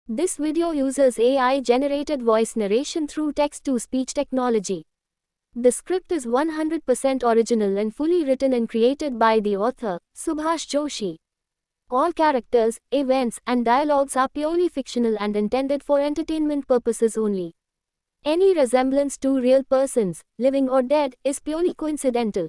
This video uses AI-generated voice narration through text-to-speech technology. The script is 100% original and fully written and created by the author, Subhash Joshi. All characters, events, and dialogues are purely fictional and intended for entertainment purposes only. Any resemblance to real persons, living or dead, is purely coincidental.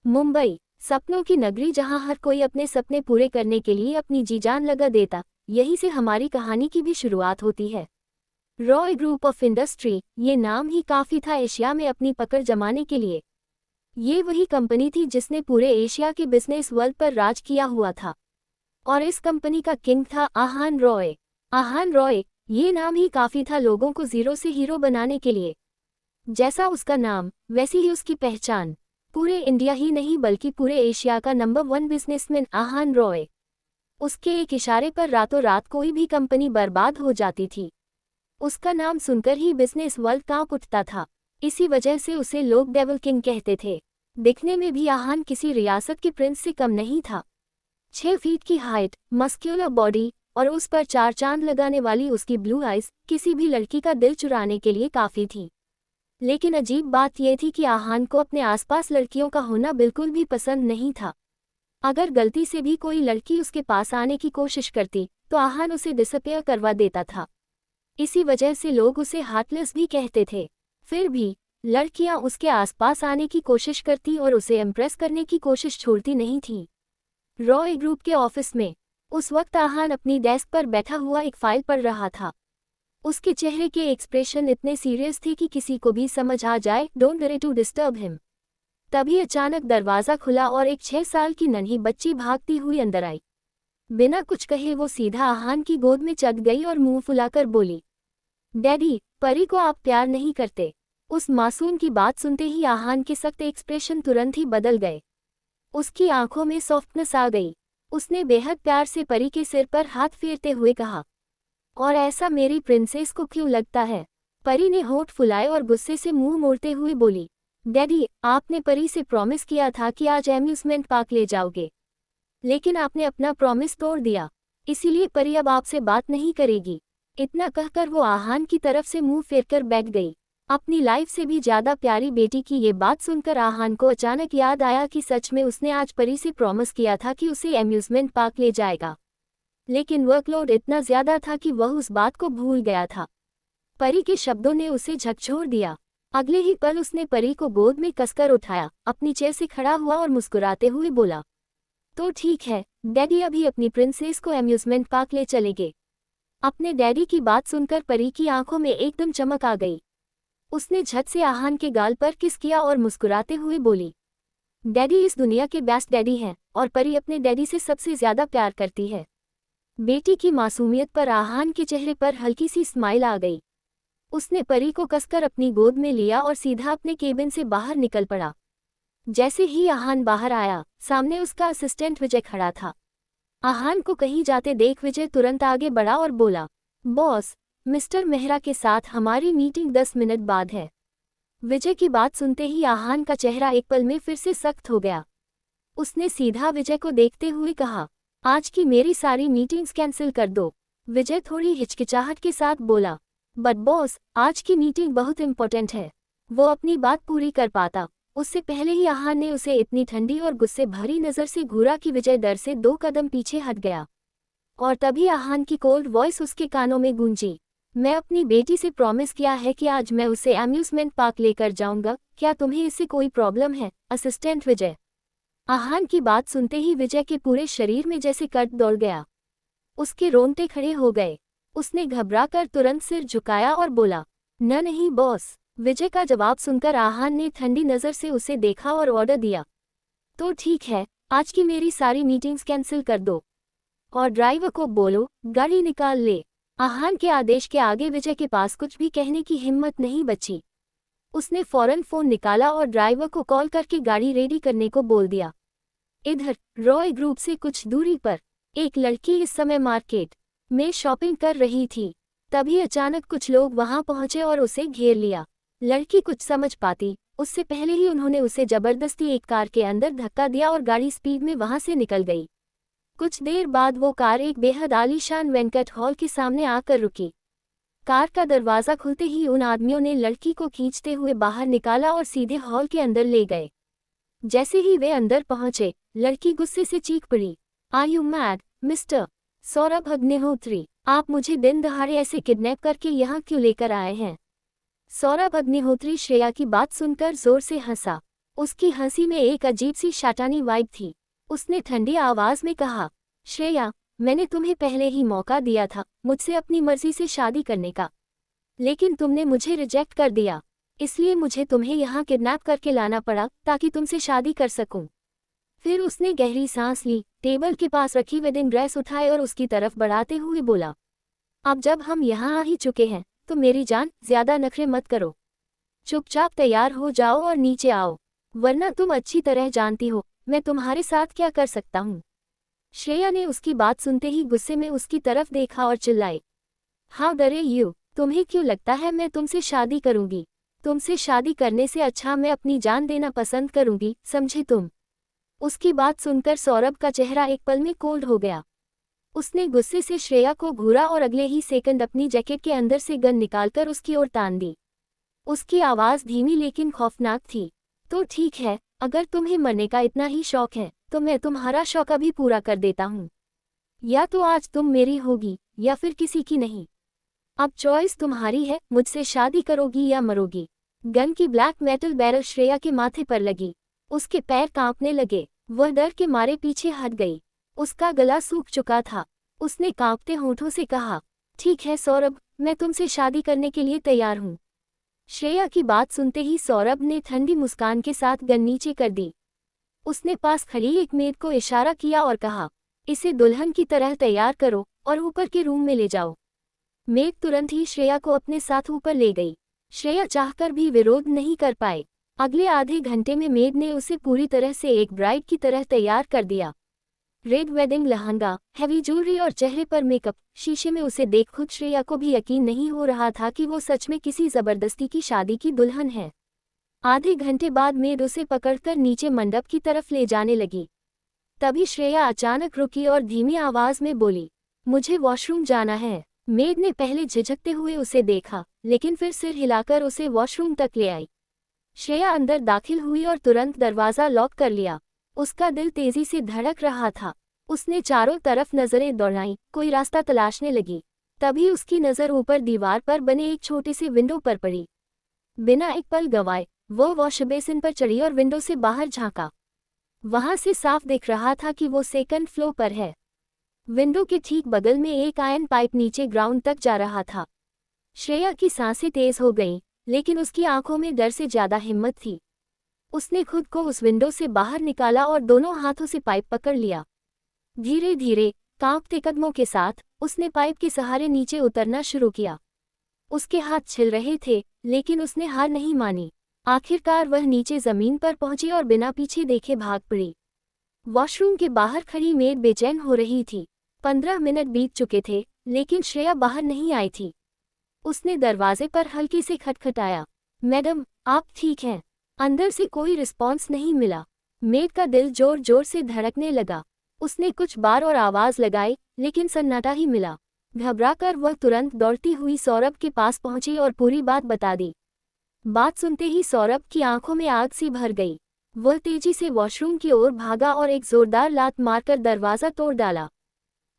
Mumbai, सपनों की नगरी जहां हर कोई अपने सपने पूरे करने के लिए अपनी जी जान लगा देता, यहीं से हमारी कहानी की भी शुरुआत होती है। रॉय ग्रुप ऑफ इंडस्ट्री, ये नाम ही काफ़ी था एशिया में अपनी पकड़ जमाने के लिए। ये वही कंपनी थी जिसने पूरे एशिया के बिजनेस वर्ल्ड पर राज किया हुआ था। और इस कंपनी का किंग था आहान रॉय। आहान रॉय, ये नाम ही काफ़ी था लोगों को जीरो से हीरो बनाने के लिए। जैसा उसका नाम, वैसी ही उसकी पहचान। पूरे इंडिया ही नहीं बल्कि पूरे एशिया का नंबर 1 बिजनेसमैन आहान रॉय। उसके एक इशारे पर रातों रात कोई भी कंपनी बर्बाद हो जाती थी। उसका नाम सुनकर ही बिजनेस वर्ल्ड कांप उठता था। इसी वजह से उसे लोग डेविल किंग कहते थे। दिखने में भी आहान किसी रियासत के प्रिंस से कम नहीं था। 6 फीट की हाइट, मस्क्यूलर बॉडी और उस पर 4 चांद लगाने वाली उसकी ब्लू आइज किसी भी लड़की का दिल चुराने के लिए काफ़ी थी। लेकिन अजीब बात यह थी कि आहान को अपने आसपास लड़कियों का होना बिल्कुल भी पसंद नहीं था। अगर गलती से भी कोई लड़की उसके पास आने की कोशिश करती, तो आहान उसे डिसअपीयर करवा देता था। इसी वजह से लोग उसे हार्टलेस भी कहते थे। फिर भी लड़कियां उसके आसपास आने की कोशिश करती और उसे इम्प्रेस करने की कोशिश छोड़ती नहीं थी। रॉय ग्रुप के ऑफिस में उस वक्त आहान अपनी डेस्क पर बैठा हुआ एक फाइल पढ़ रहा था। उसके चेहरे के एक्सप्रेशन इतने सीरियस थे कि किसी को भी समझ आ जाए, don't dare to disturb him. तभी अचानक दरवाज़ा खुला और एक 6 साल की नन्ही बच्ची भागती हुई अंदर आई। बिना कुछ कहे वो सीधा आहान की गोद में चढ़ गई और मुंह फुलाकर बोली, डैडी, परी को आप प्यार नहीं करते। उस मासूम की बात सुनते ही आहान के सख्त एक्सप्रेशन तुरंत ही बदल गए। उसकी आंखों में सॉफ्टनेस आ गई। उसने बेहद प्यार से परी के सिर पर हाथ फेरते हुए कहा, और ऐसा मेरी प्रिंसेस को क्यों लगता है? परी ने होंठ फुलाए और गुस्से से मुंह मोड़ते हुए बोली, डैडी, आपने परी से प्रॉमिस किया था कि आज एम्यूजमेंट पार्क ले जाओगे। लेकिन आपने अपना प्रॉमिस तोड़ दिया, इसीलिए परी अब आपसे बात नहीं करेगी। इतना कहकर वो आहान की तरफ से मुंह फेरकर बैठ गई। अपनी लाइफ से भी ज़्यादा प्यारी बेटी की ये बात सुनकर आहान को अचानक याद आया कि सच में उसने आज परी से प्रॉमिस किया था कि उसे एम्यूजमेंट पार्क ले जाएगा। लेकिन वर्कलोड इतना ज़्यादा था कि वह उस बात को भूल गया था। परी के शब्दों ने उसे झकझोर दिया। अगले ही पल उसने परी को गोद में कसकर उठाया, अपनी चेयर से खड़ा हुआ और मुस्कुराते हुए बोला, तो ठीक है डैडी, अभी अपनी प्रिंसेस को एम्यूजमेंट पार्क ले चलेंगे। अपने डैडी की बात सुनकर परी की आंखों में एकदम चमक आ गई। उसने झट से आहान के गाल पर किस किया और मुस्कुराते हुए बोली, डैडी इस दुनिया के बेस्ट डैडी हैं और परी अपने डैडी से सबसे ज़्यादा प्यार करती है। बेटी की मासूमियत पर आहान के चेहरे पर हल्की सी स्माइल आ गई। उसने परी को कसकर अपनी गोद में लिया और सीधा अपने केबिन से बाहर निकल पड़ा। जैसे ही आहान बाहर आया, सामने उसका असिस्टेंट विजय खड़ा था। आहान को कहीं जाते देख विजय तुरंत आगे बढ़ा और बोला, बॉस, मिस्टर मेहरा के साथ हमारी मीटिंग 10 मिनट बाद है। विजय की बात सुनते ही आहान का चेहरा एक पल में फिर से सख्त हो गया। उसने सीधा विजय को देखते हुए कहा, आज की मेरी सारी मीटिंग्स कैंसिल कर दो। विजय थोड़ी हिचकिचाहट के साथ बोला, बट बॉस, आज की मीटिंग बहुत इंपॉर्टेंट है। वो अपनी बात पूरी कर पाता उससे पहले ही आहान ने उसे इतनी ठंडी और गुस्से भरी नज़र से घूरा कि विजय डर से 2 कदम पीछे हट गया। और तभी आहान की कोल्ड वॉइस उसके कानों में गूंजी, मैं अपनी बेटी से प्रॉमिस किया है कि आज मैं उसे एम्यूजमेंट पार्क लेकर जाऊंगा, क्या तुम्हें इससे कोई प्रॉब्लम है, असिस्टेंट विजय? आहान की बात सुनते ही विजय के पूरे शरीर में जैसे कट दौड़ गया। उसके रोंगटे खड़े हो गए। उसने घबराकर तुरंत सिर झुकाया और बोला, नहीं बॉस। विजय का जवाब सुनकर आहान ने ठंडी नज़र से उसे देखा और ऑर्डर दिया, तो ठीक है, आज की मेरी सारी मीटिंग्स कैंसिल कर दो और ड्राइवर को बोलो गाड़ी निकाल ले। आहान के आदेश के आगे विजय के पास कुछ भी कहने की हिम्मत नहीं बची। उसने फौरन फ़ोन निकाला और ड्राइवर को कॉल करके गाड़ी रेडी करने को बोल दिया। इधर रॉय ग्रुप से कुछ दूरी पर एक लड़की इस समय मार्केट में शॉपिंग कर रही थी। तभी अचानक कुछ लोग वहां पहुंचे और उसे घेर लिया। लड़की कुछ समझ पाती उससे पहले ही उन्होंने उसे जबरदस्ती एक कार के अंदर धक्का दिया और गाड़ी स्पीड में वहां से निकल गई। कुछ देर बाद वो कार एक बेहद आलीशान वेंकट हॉल के सामने आकर रुकी। कार का दरवाज़ा खुलते ही उन आदमियों ने लड़की को खींचते हुए बाहर निकाला और सीधे हॉल के अंदर ले गए। जैसे ही वे अंदर पहुंचे, लड़की गुस्से से चीख पड़ी, are you mad, mister Saurabh Agnihotri? आप मुझे दिन दहाड़े ऐसे किडनैप करके यहाँ क्यों लेकर आए हैं? सौरभ अग्निहोत्री श्रेया की बात सुनकर जोर से हंसा। उसकी हंसी में एक अजीब सी शैतानी वाइब थी। उसने ठंडी आवाज में कहा, श्रेया, मैंने तुम्हें पहले ही मौका दिया था मुझसे अपनी मर्जी से शादी करने का, लेकिन तुमने मुझे रिजेक्ट कर दिया। इसलिए मुझे तुम्हें यहाँ किडनैप करके लाना पड़ा ताकि तुमसे शादी कर सकूं। फिर उसने गहरी सांस ली, टेबल के पास रखी वेडिंग ड्रेस उठाए और उसकी तरफ बढ़ाते हुए बोला, अब जब हम यहाँ आ ही चुके हैं तो मेरी जान, ज्यादा नखरे मत करो। चुपचाप तैयार हो जाओ और नीचे आओ, वरना तुम अच्छी तरह जानती हो मैं तुम्हारे साथ क्या कर सकता हूँ। श्रेया ने उसकी बात सुनते ही गुस्से में उसकी तरफ देखा और चिल्लाई, हाउ डरे यू? तुम्हें क्यों लगता है मैं तुमसे शादी करूंगी? तुमसे शादी करने से अच्छा मैं अपनी जान देना पसंद करूंगी, समझे तुम? उसकी बात सुनकर सौरभ का चेहरा एक पल में कोल्ड हो गया। उसने गुस्से से श्रेया को घूरा और अगले ही सेकंड अपनी जैकेट के अंदर से गन निकालकर उसकी ओर तान दी। उसकी आवाज़ धीमी लेकिन खौफनाक थी, तो ठीक है, अगर तुम्हें मरने का इतना ही शौक है तो मैं तुम्हारा शौक अभी पूरा कर देता हूँ। या तो आज तुम मेरी होगी या फिर किसी की नहीं। अब चॉइस तुम्हारी है, मुझसे शादी करोगी या मरोगी। गन की ब्लैक मेटल बैरल श्रेया के माथे पर लगी। उसके पैर कांपने लगे। वह डर के मारे पीछे हट गई। उसका गला सूख चुका था। उसने कांपते होठों से कहा, ठीक है सौरभ, मैं तुमसे शादी करने के लिए तैयार हूँ। श्रेया की बात सुनते ही सौरभ ने ठंडी मुस्कान के साथ गन नीचे कर दी। उसने पास खड़ी एक मेड को इशारा किया और कहा, इसे दुल्हन की तरह तैयार करो और ऊपर के रूम में ले जाओ। मेड तुरंत ही श्रेया को अपने साथ ऊपर ले गई। श्रेया चाहकर भी विरोध नहीं कर पाए। अगले आधे घंटे में मेड ने उसे पूरी तरह से एक ब्राइड की तरह तैयार कर दिया। Red wedding lehenga, heavy jewellery और चेहरे पर मेकअप। शीशे में उसे देख खुद श्रेया को भी यकीन नहीं हो रहा था कि वो सच में किसी जबरदस्ती की शादी की दुल्हन है। आधे घंटे बाद मेड उसे पकड़कर नीचे मंडप की तरफ ले जाने लगी। तभी श्रेया अचानक रुकी और धीमी आवाज में बोली, मुझे वॉशरूम जाना है। मेड ने पहले झिझकते हुए उसे देखा, लेकिन फिर सिर हिलाकर उसे वॉशरूम तक ले आई। श्रेया अंदर दाखिल हुई और तुरंत दरवाज़ा लॉक कर लिया। उसका दिल तेजी से धड़क रहा था। उसने चारों तरफ नजरें दौड़ाईं, कोई रास्ता तलाशने लगी। तभी उसकी नज़र ऊपर दीवार पर बने एक छोटे से विंडो पर पड़ी। बिना एक पल गंवाए वो वॉश बेसिन पर चढ़ी और विंडो से बाहर झांका। वहां से साफ दिख रहा था कि वो सेकंड फ्लोर पर है। विंडो के ठीक बगल में एक आयरन पाइप नीचे ग्राउंड तक जा रहा था। श्रेया की सांसें तेज हो गईं, लेकिन उसकी आंखों में डर से ज्यादा हिम्मत थी। उसने खुद को उस विंडो से बाहर निकाला और दोनों हाथों से पाइप पकड़ लिया। धीरे धीरे, कांपते कदमों के साथ उसने पाइप के सहारे नीचे उतरना शुरू किया। उसके हाथ छिल रहे थे, लेकिन उसने हार नहीं मानी। आखिरकार वह नीचे जमीन पर पहुंची और बिना पीछे देखे भाग पड़ी। वॉशरूम के बाहर खड़ी मेड बेचैन हो रही थी। 15 मिनट बीत चुके थे, लेकिन श्रेया बाहर नहीं आई थी। उसने दरवाजे पर हल्के से खटखटाया, मैडम, आप ठीक हैं? अंदर से कोई रिस्पॉन्स नहीं मिला। मेड का दिल जोर जोर से धड़कने लगा। उसने कुछ बार और आवाज लगाई, लेकिन सन्नाटा ही मिला। घबराकर वह तुरंत दौड़ती हुई सौरभ के पास पहुंची और पूरी बात बता दी। बात सुनते ही सौरभ की आंखों में आग सी भर गई। वह तेजी से वॉशरूम की ओर भागा और एक जोरदार लात मारकर दरवाज़ा तोड़ डाला।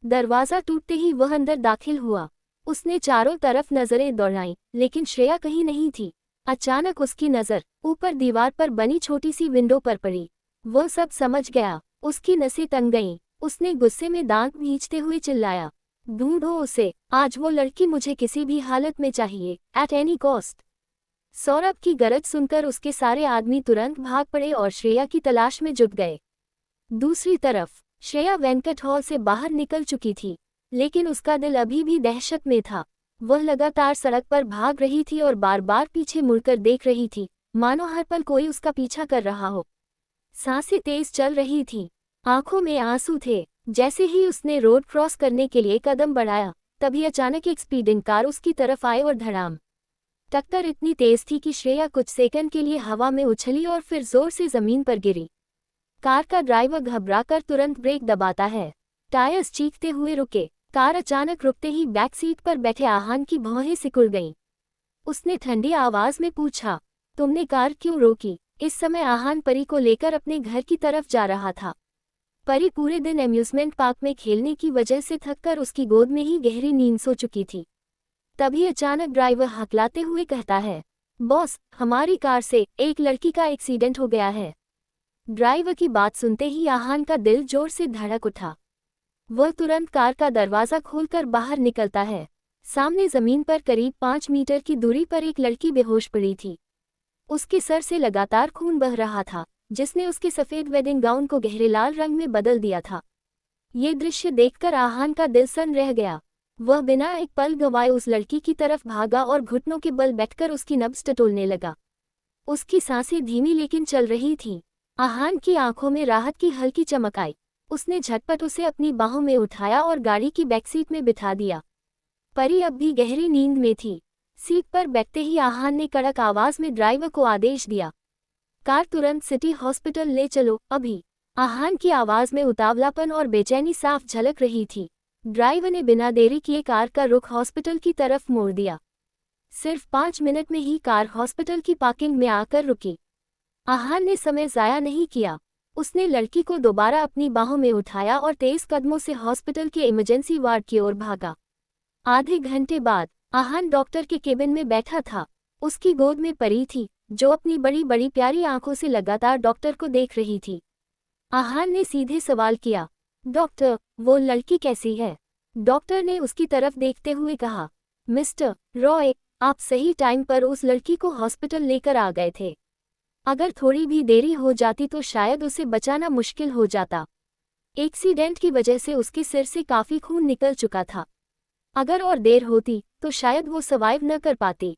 दरवाज़ा टूटते ही वह अंदर दाखिल हुआ। उसने चारों तरफ नजरें दौड़ाईं, लेकिन श्रेया कहीं नहीं थी। अचानक उसकी नज़र ऊपर दीवार पर बनी छोटी सी विंडो पर पड़ी। वह सब समझ गया। उसकी नसें तंग गईं। उसने गुस्से में दांत भींचते हुए चिल्लाया, ढूंढो उसे, आज वो लड़की मुझे किसी भी हालत में चाहिए, एट एनी कॉस्ट। सौरभ की गरज सुनकर उसके सारे आदमी तुरंत भाग पड़े और श्रेया की तलाश में जुट गए। दूसरी तरफ श्रेया वेंकट हॉल से बाहर निकल चुकी थी, लेकिन उसका दिल अभी भी दहशत में था। वह लगातार सड़क पर भाग रही थी और बार बार पीछे मुड़कर देख रही थी, मानो हर पल कोई उसका पीछा कर रहा हो। सांसें तेज चल रही थीं, आंखों में आंसू थे। जैसे ही उसने रोड क्रॉस करने के लिए कदम बढ़ाया, तभी अचानक एक स्पीडिंग कार उसकी तरफ आए और धड़ाम। टक्कर इतनी तेज थी कि श्रेया कुछ सेकंड के लिए हवा में उछली और फिर जोर से जमीन पर गिरी। कार का ड्राइवर घबराकर तुरंत ब्रेक दबाता है, टायर्स चीखते हुए रुके। कार अचानक रुकते ही बैक सीट पर बैठे आहान की भौहें सिकुड़ गईं। उसने ठंडी आवाज में पूछा, तुमने कार क्यों रोकी? इस समय आहान परी को लेकर अपने घर की तरफ जा रहा था। परी पूरे दिन एम्यूजमेंट पार्क में खेलने की वजह से थककर उसकी गोद में ही गहरी नींद सो चुकी थी। तभी अचानक ड्राइवर हकलाते हुए कहता है, बॉस, हमारी कार से एक लड़की का एक्सीडेंट हो गया है। ड्राइवर की बात सुनते ही आहान का दिल जोर से धड़क उठा। वह तुरंत कार का दरवाजा खोलकर बाहर निकलता है। सामने जमीन पर करीब 5 मीटर की दूरी पर एक लड़की बेहोश पड़ी थी। उसके सर से लगातार खून बह रहा था, जिसने उसके सफेद वेडिंग गाउन को गहरे लाल रंग में बदल दिया था। ये दृश्य देखकर आहान का दिल सन्न रह गया। वह बिना एक पल गंवाए उस लड़की की तरफ भागा और घुटनों के बल बैठकर उसकी नब्ज टटोलने लगा। उसकी सांसें धीमी लेकिन चल रही थीं। आहान की आंखों में राहत की हल्की चमक आई। उसने झटपट उसे अपनी बाहों में उठाया और गाड़ी की बैकसीट में बिठा दिया। परी अब भी गहरी नींद में थी। सीट पर बैठते ही आहान ने कड़क आवाज में ड्राइवर को आदेश दिया, कार तुरंत सिटी हॉस्पिटल ले चलो, अभी। आहान की आवाज में उतावलापन और बेचैनी साफ झलक रही थी। ड्राइवर ने बिना देरी किए कार का रुख हॉस्पिटल की तरफ मोड़ दिया। सिर्फ 5 मिनट में ही कार हॉस्पिटल की पार्किंग में आकर रुकी। आहान ने समय जाया नहीं किया। उसने लड़की को दोबारा अपनी बाहों में उठाया और तेज कदमों से हॉस्पिटल के इमरजेंसी वार्ड की ओर भागा। आधे घंटे बाद आहान डॉक्टर के केबिन में बैठा था। उसकी गोद में परी थी, जो अपनी बड़ी बड़ी प्यारी आंखों से लगातार डॉक्टर को देख रही थी। आहान ने सीधे सवाल किया, डॉक्टर, वो लड़की कैसी है? डॉक्टर ने उसकी तरफ देखते हुए कहा, मिस्टर रॉय, आप सही टाइम पर उस लड़की को हॉस्पिटल लेकर आ गए थे। अगर थोड़ी भी देरी हो जाती तो शायद उसे बचाना मुश्किल हो जाता। एक्सीडेंट की वजह से उसके सिर से काफी खून निकल चुका था। अगर और देर होती तो शायद वो सर्वाइव न कर पाती।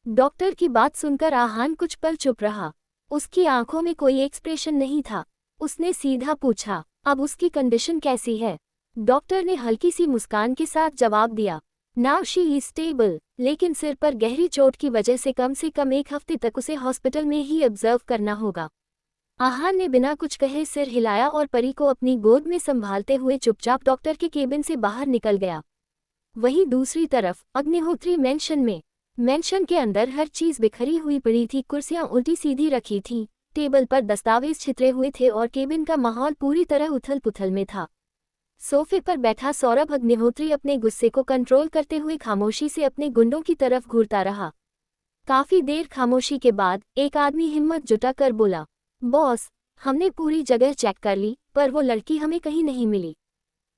डॉक्टर की बात सुनकर आहान कुछ पल चुप रहा। उसकी आंखों में कोई एक्सप्रेशन नहीं था। उसने सीधा पूछा, अब उसकी कंडीशन कैसी है? डॉक्टर ने हल्की सी मुस्कान के साथ जवाब दिया, नाउ शी इज स्टेबल, लेकिन सिर पर गहरी चोट की वजह से कम 1 हफ्ते तक उसे हॉस्पिटल में ही ऑब्जर्व करना होगा। आहान ने बिना कुछ कहे सिर हिलाया और परी को अपनी गोद में संभालते हुए चुपचाप डॉक्टर के केबिन से बाहर निकल गया। वहीं दूसरी तरफ अग्निहोत्री मेंशन के अंदर हर चीज बिखरी हुई पड़ी थी। कुर्सियां उल्टी सीधी रखी थीं, टेबल पर दस्तावेज छितरे हुए थे और केबिन का माहौल पूरी तरह उथल पुथल में था। सोफे पर बैठा सौरभ अग्निहोत्री अपने गुस्से को कंट्रोल करते हुए खामोशी से अपने गुंडों की तरफ घूरता रहा। काफी देर खामोशी के बाद एक आदमी हिम्मत जुटाकर बोला, बॉस, हमने पूरी जगह चेक कर ली, पर वो लड़की हमें कहीं नहीं मिली।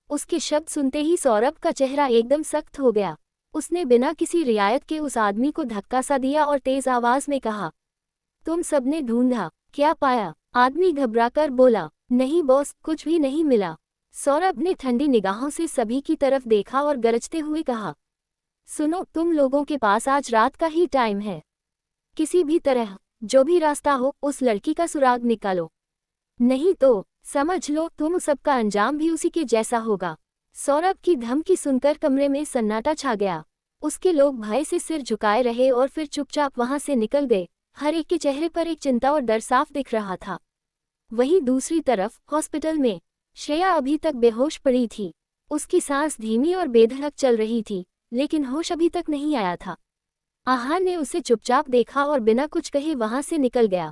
उसके शब्द सुनते ही सौरभ का चेहरा एकदम सख्त हो गया। उसने बिना किसी रियायत के उस आदमी को धक्का सा दिया और तेज आवाज में कहा, तुम सबने ढूंढा, क्या पाया? आदमी घबराकर बोला, नहीं बॉस, कुछ भी नहीं मिला। सौरभ ने ठंडी निगाहों से सभी की तरफ देखा और गरजते हुए कहा, सुनो, तुम लोगों के पास आज रात का ही टाइम है। किसी भी तरह, जो भी रास्ता हो, उस लड़की का सुराग निकालो, नहीं तो समझ लो तुम सबका अंजाम भी उसी के जैसा होगा। सौरभ की धमकी सुनकर कमरे में सन्नाटा छा गया। उसके लोग भय से सिर झुकाए रहे और फिर चुपचाप वहां से निकल गए। हर एक के चेहरे पर एक चिंता और डर साफ दिख रहा था। वहीं दूसरी तरफ हॉस्पिटल में श्रेया अभी तक बेहोश पड़ी थी। उसकी सांस धीमी और बेधड़क चल रही थी, लेकिन होश अभी तक नहीं आया था। आहान ने उसे चुपचाप देखा और बिना कुछ कहे वहां से निकल गया।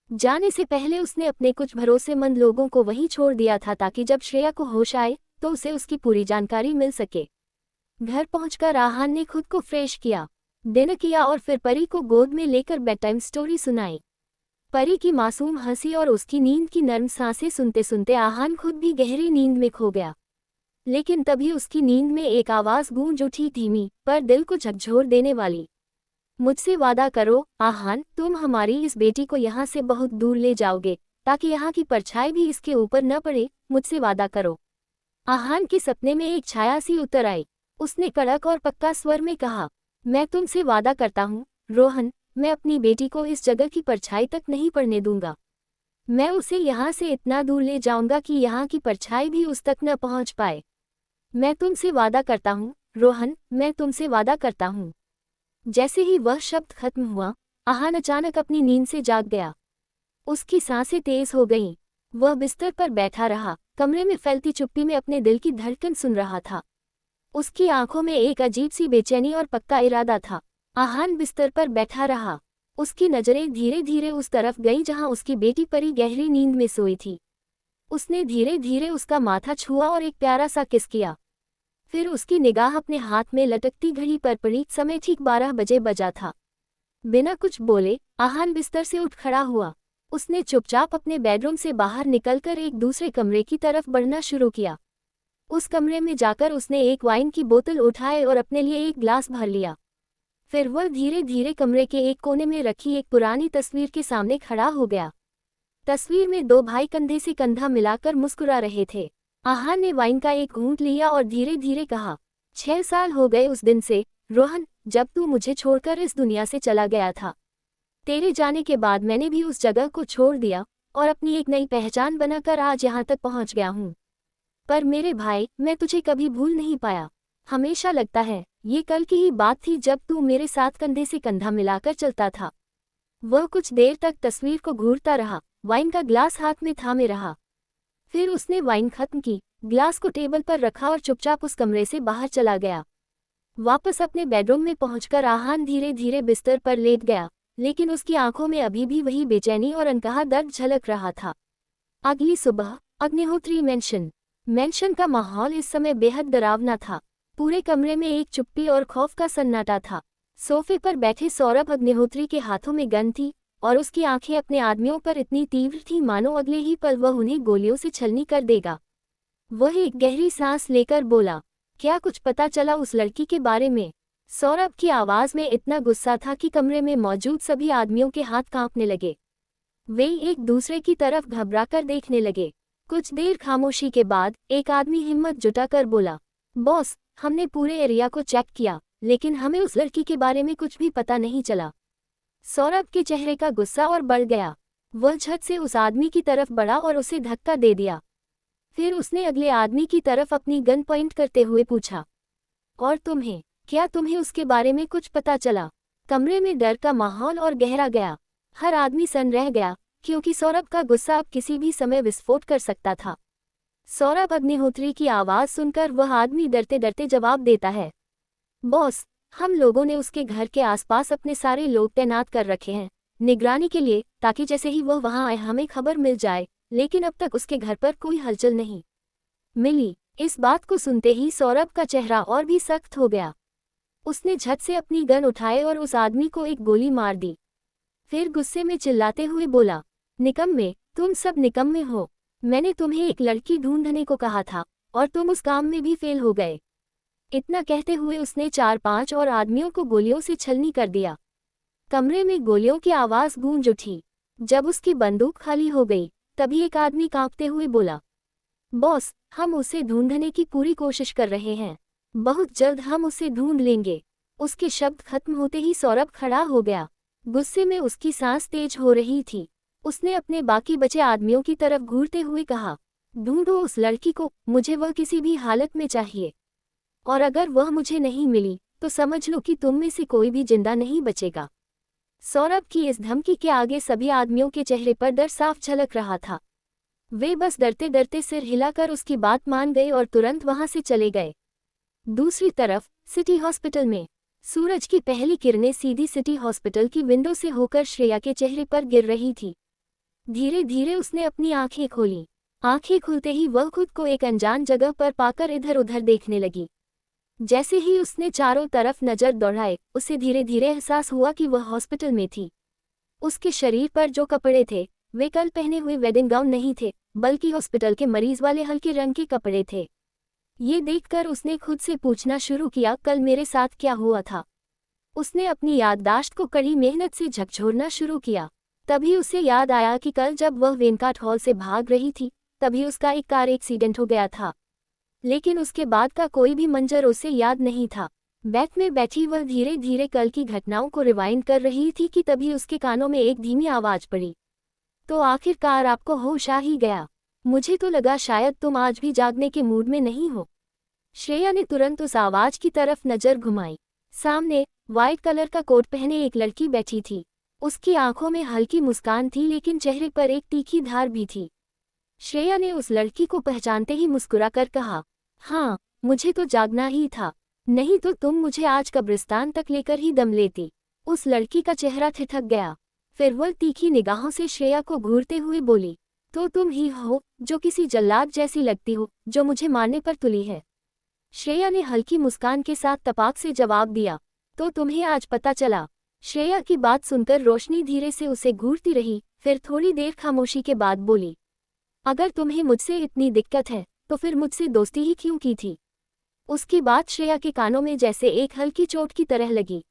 जाने से पहले उसने अपने कुछ भरोसेमंद लोगों को वहीं छोड़ दिया था, ताकि जब श्रेया को होश आए तो उसे उसकी पूरी जानकारी मिल सके। घर पहुंचकर आहान ने खुद को फ्रेश किया, डिनर किया और फिर परी को गोद में लेकर बेड टाइम स्टोरी सुनाई। परी की मासूम हंसी और उसकी नींद की नर्म सांसें सुनते सुनते आहान खुद भी गहरी नींद में खो गया। लेकिन तभी उसकी नींद में एक आवाज गूंज उठी, धीमी पर दिल को झकझोर देने वाली, मुझसे वादा करो आहान, तुम हमारी इस बेटी को यहाँ से बहुत दूर ले जाओगे, ताकि यहाँ की परछाई भी इसके ऊपर न पड़े। मुझसे वादा करो। आहान के सपने में एक छाया सी उतर आई। उसने कड़क और पक्का स्वर में कहा, मैं तुमसे वादा करता हूँ रोहन, मैं अपनी बेटी को इस जगह की परछाई तक नहीं पड़ने दूंगा। मैं उसे यहाँ से इतना दूर ले जाऊंगा कि यहाँ की परछाई भी उस तक न पहुँच पाए। मैं तुमसे वादा करता हूँ रोहन, मैं तुमसे वादा करता हूँ। जैसे ही वह शब्द खत्म हुआ, आहान अचानक अपनी नींद से जाग गया। उसकी सांसें तेज हो गईं। वह बिस्तर पर बैठा रहा, कमरे में फैलती चुप्पी में अपने दिल की धड़कन सुन रहा था। उसकी आंखों में एक अजीब सी बेचैनी और पक्का इरादा था। आहान बिस्तर पर बैठा रहा। उसकी नजरें धीरे धीरे उस तरफ गईं जहां उसकी बेटी परी गहरी नींद में सोई थी। उसने धीरे धीरे उसका माथा छुआ और एक प्यारा सा किस किया। फिर उसकी निगाह अपने हाथ में लटकती घड़ी पर पड़ी। समय ठीक 12 बजे बजा था। बिना कुछ बोले आहान बिस्तर से उठ खड़ा हुआ। उसने चुपचाप अपने बेडरूम से बाहर निकलकर एक दूसरे कमरे की तरफ बढ़ना शुरू किया। उस कमरे में जाकर उसने एक वाइन की बोतल उठाई और अपने लिए एक ग्लास भर लिया। फिर वह धीरे धीरे कमरे के एक कोने में रखी एक पुरानी तस्वीर के सामने खड़ा हो गया। तस्वीर में दो भाई कंधे से कंधा मिलाकर मुस्कुरा रहे थे। आहान ने वाइन का एक घूंट लिया और धीरे धीरे कहा, 6 साल हो गए उस दिन से, रोहन, जब तू मुझे छोड़कर इस दुनिया से चला गया था। तेरे जाने के बाद मैंने भी उस जगह को छोड़ दिया और अपनी एक नई पहचान बनाकर आज यहाँ तक पहुँच गया हूँ। पर मेरे भाई, मैं तुझे कभी भूल नहीं पाया। हमेशा लगता है ये कल की ही बात थी जब तू मेरे साथ कंधे से कंधा मिलाकर चलता था। वह कुछ देर तक तस्वीर को घूरता रहा, वाइन का ग्लास हाथ में थामे रहा। फिर उसने वाइन खत्म की, ग्लास को टेबल पर रखा और चुपचाप उस कमरे से बाहर चला गया। वापस अपने बेडरूम में पहुंचकर आहान धीरे धीरे बिस्तर पर लेट गया, लेकिन उसकी आंखों में अभी भी वही बेचैनी और अनकहा दर्द झलक रहा था। अगली सुबह अग्निहोत्री मैंशन का माहौल इस समय बेहद डरावना था। पूरे कमरे में एक चुप्पी और खौफ का सन्नाटा था। सोफे पर बैठे सौरभ अग्निहोत्री के हाथों में गन थी और उसकी आंखें अपने आदमियों पर इतनी तीव्र थी मानो अगले ही पल वह उन्हें गोलियों से छलनी कर देगा। वह एक गहरी सांस लेकर बोला, क्या कुछ पता चला उस लड़की के बारे में? सौरभ की आवाज में इतना गुस्सा था कि कमरे में मौजूद सभी आदमियों के हाथ कांपने लगे। वे एक दूसरे की तरफ घबराकर देखने लगे। कुछ देर खामोशी के बाद एक आदमी हिम्मत जुटाकर बोला, बॉस, हमने पूरे एरिया को चेक किया, लेकिन हमें उस लड़की के बारे में कुछ भी पता नहीं चला। सौरभ के चेहरे का गुस्सा और बढ़ गया। वह झट से उस आदमी की तरफ बढ़ा और उसे धक्का दे दिया। फिर उसने अगले आदमी की तरफ अपनी गन पॉइंट करते हुए पूछा, और तुम्हें, क्या तुम्हें उसके बारे में कुछ पता चला? कमरे में डर का माहौल और गहरा गया। हर आदमी सन्न रह गया, क्योंकि सौरभ का गुस्सा अब किसी भी समय विस्फोट कर सकता था। सौरभ अग्निहोत्री की आवाज़ सुनकर वह आदमी डरते डरते जवाब देता है, बॉस, हम लोगों ने उसके घर के आसपास अपने सारे लोग तैनात कर रखे हैं, निगरानी के लिए, ताकि जैसे ही वह वहां आए हमें खबर मिल जाए, लेकिन अब तक उसके घर पर कोई हलचल नहीं मिली। इस बात को सुनते ही सौरभ का चेहरा और भी सख्त हो गया। उसने झट से अपनी गन उठाए और उस आदमी को एक गोली मार दी। फिर गुस्से में चिल्लाते हुए बोला, निकम्मे, तुम सब निकम्मे हो। मैंने तुम्हें एक लड़की ढूंढने को कहा था और तुम उस काम में भी फेल हो गए। इतना कहते हुए उसने 4-5 और आदमियों को गोलियों से छलनी कर दिया। कमरे में गोलियों की आवाज़ गूंज उठी। जब उसकी बंदूक खाली हो गई, तभी एक आदमी कांपते हुए बोला, बॉस, हम उसे ढूंढने की पूरी कोशिश कर रहे हैं। बहुत जल्द हम उसे ढूंढ लेंगे। उसके शब्द खत्म होते ही सौरभ खड़ा हो गया। गुस्से में उसकी सांस तेज हो रही थी। उसने अपने बाकी बचे आदमियों की तरफ घूरते हुए कहा, ढूंढो उस लड़की को, मुझे वह किसी भी हालत में चाहिए। और अगर वह मुझे नहीं मिली, तो समझ लो कि तुम में से कोई भी जिंदा नहीं बचेगा। सौरभ की इस धमकी के आगे सभी आदमियों के चेहरे पर डर साफ झलक रहा था। वे बस डरते डरते सिर हिलाकर उसकी बात मान गए और तुरंत वहां से चले गए। दूसरी तरफ सिटी हॉस्पिटल में सूरज की पहली किरणें सीधी सिटी हॉस्पिटल की विंडो से होकर श्रेया के चेहरे पर गिर रही थी। धीरे धीरे उसने अपनी आंखें खोली। आंखें खुलते ही वह खुद को एक अनजान जगह पर पाकर इधर उधर देखने लगी। जैसे ही उसने चारों तरफ नजर दौड़ाए, उसे धीरे धीरे एहसास हुआ कि वह हॉस्पिटल में थी। उसके शरीर पर जो कपड़े थे, वे कल पहने हुए वेडिंग गाउन नहीं थे, बल्कि हॉस्पिटल के मरीज वाले हल्के रंग के कपड़े थे। ये देखकर उसने खुद से पूछना शुरू किया, कल मेरे साथ क्या हुआ था? उसने अपनी याददाश्त को कड़ी मेहनत से झकझोरना शुरू किया। तभी उसे याद आया कि कल जब वह वेनकाट हॉल से भाग रही थी, तभी उसका एक कार एक्सीडेंट हो गया था। लेकिन उसके बाद का कोई भी मंजर उसे याद नहीं था। बैठ में बैठी वह धीरे धीरे कल की घटनाओं को रिवाइंड कर रही थी कि तभी उसके कानों में एक धीमी आवाज पड़ी, तो आखिरकार आपको होश आ ही गया। मुझे तो लगा शायद तुम आज भी जागने के मूड में नहीं हो। श्रेया ने तुरंत उस आवाज की तरफ नजर घुमाई। सामने व्हाइट कलर का कोट पहने एक लड़की बैठी थी। उसकी आंखों में हल्की मुस्कान थी, लेकिन चेहरे पर एक तीखी धार भी थी। श्रेया ने उस लड़की को पहचानते ही मुस्कुराकर कहा, हाँ, मुझे तो जागना ही था, नहीं तो तुम मुझे आज कब्रिस्तान तक लेकर ही दम लेती। उस लड़की का चेहरा ठिठक गया। फिर वह तीखी निगाहों से श्रेया को घूरते हुए बोली, तो तुम ही हो जो किसी जल्लाद जैसी लगती हो, जो मुझे मारने पर तुली है। श्रेया ने हल्की मुस्कान के साथ तपाक से जवाब दिया, तो तुम्हें आज पता चला। श्रेया की बात सुनकर रोशनी धीरे से उसे घूरती रही, फिर थोड़ी देर खामोशी के बाद बोली, अगर तुम्हें मुझसे इतनी दिक्कत है तो फिर मुझसे दोस्ती ही क्यों की थी। उसकी बात श्रेया के कानों में जैसे एक हल्की चोट की तरह लगी।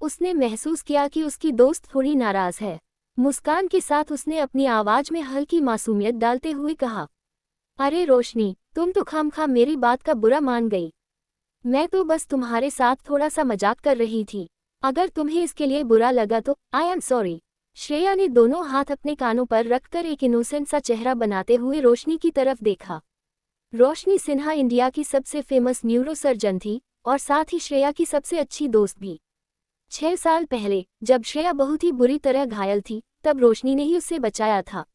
उसने महसूस किया कि उसकी दोस्त थोड़ी नाराज है। मुस्कान के साथ उसने अपनी आवाज में हल्की मासूमियत डालते हुए कहा, अरे रोशनी, तुम तो खामखा मेरी बात का बुरा मान गई। मैं तो बस तुम्हारे साथ थोड़ा सा मजाक कर रही थी। अगर तुम्हें इसके लिए बुरा लगा तो आई एम सॉरी। श्रेया ने दोनों हाथ अपने कानों पर रखकर एक इनोसेंट सा चेहरा बनाते हुए रोशनी की तरफ देखा। रोशनी सिन्हा इंडिया की सबसे फेमस न्यूरोसर्जन थी और साथ ही श्रेया की सबसे अच्छी दोस्त भी। 6 साल पहले जब श्रेया बहुत ही बुरी तरह घायल थी, तब रोशनी ने ही उससे बचाया था।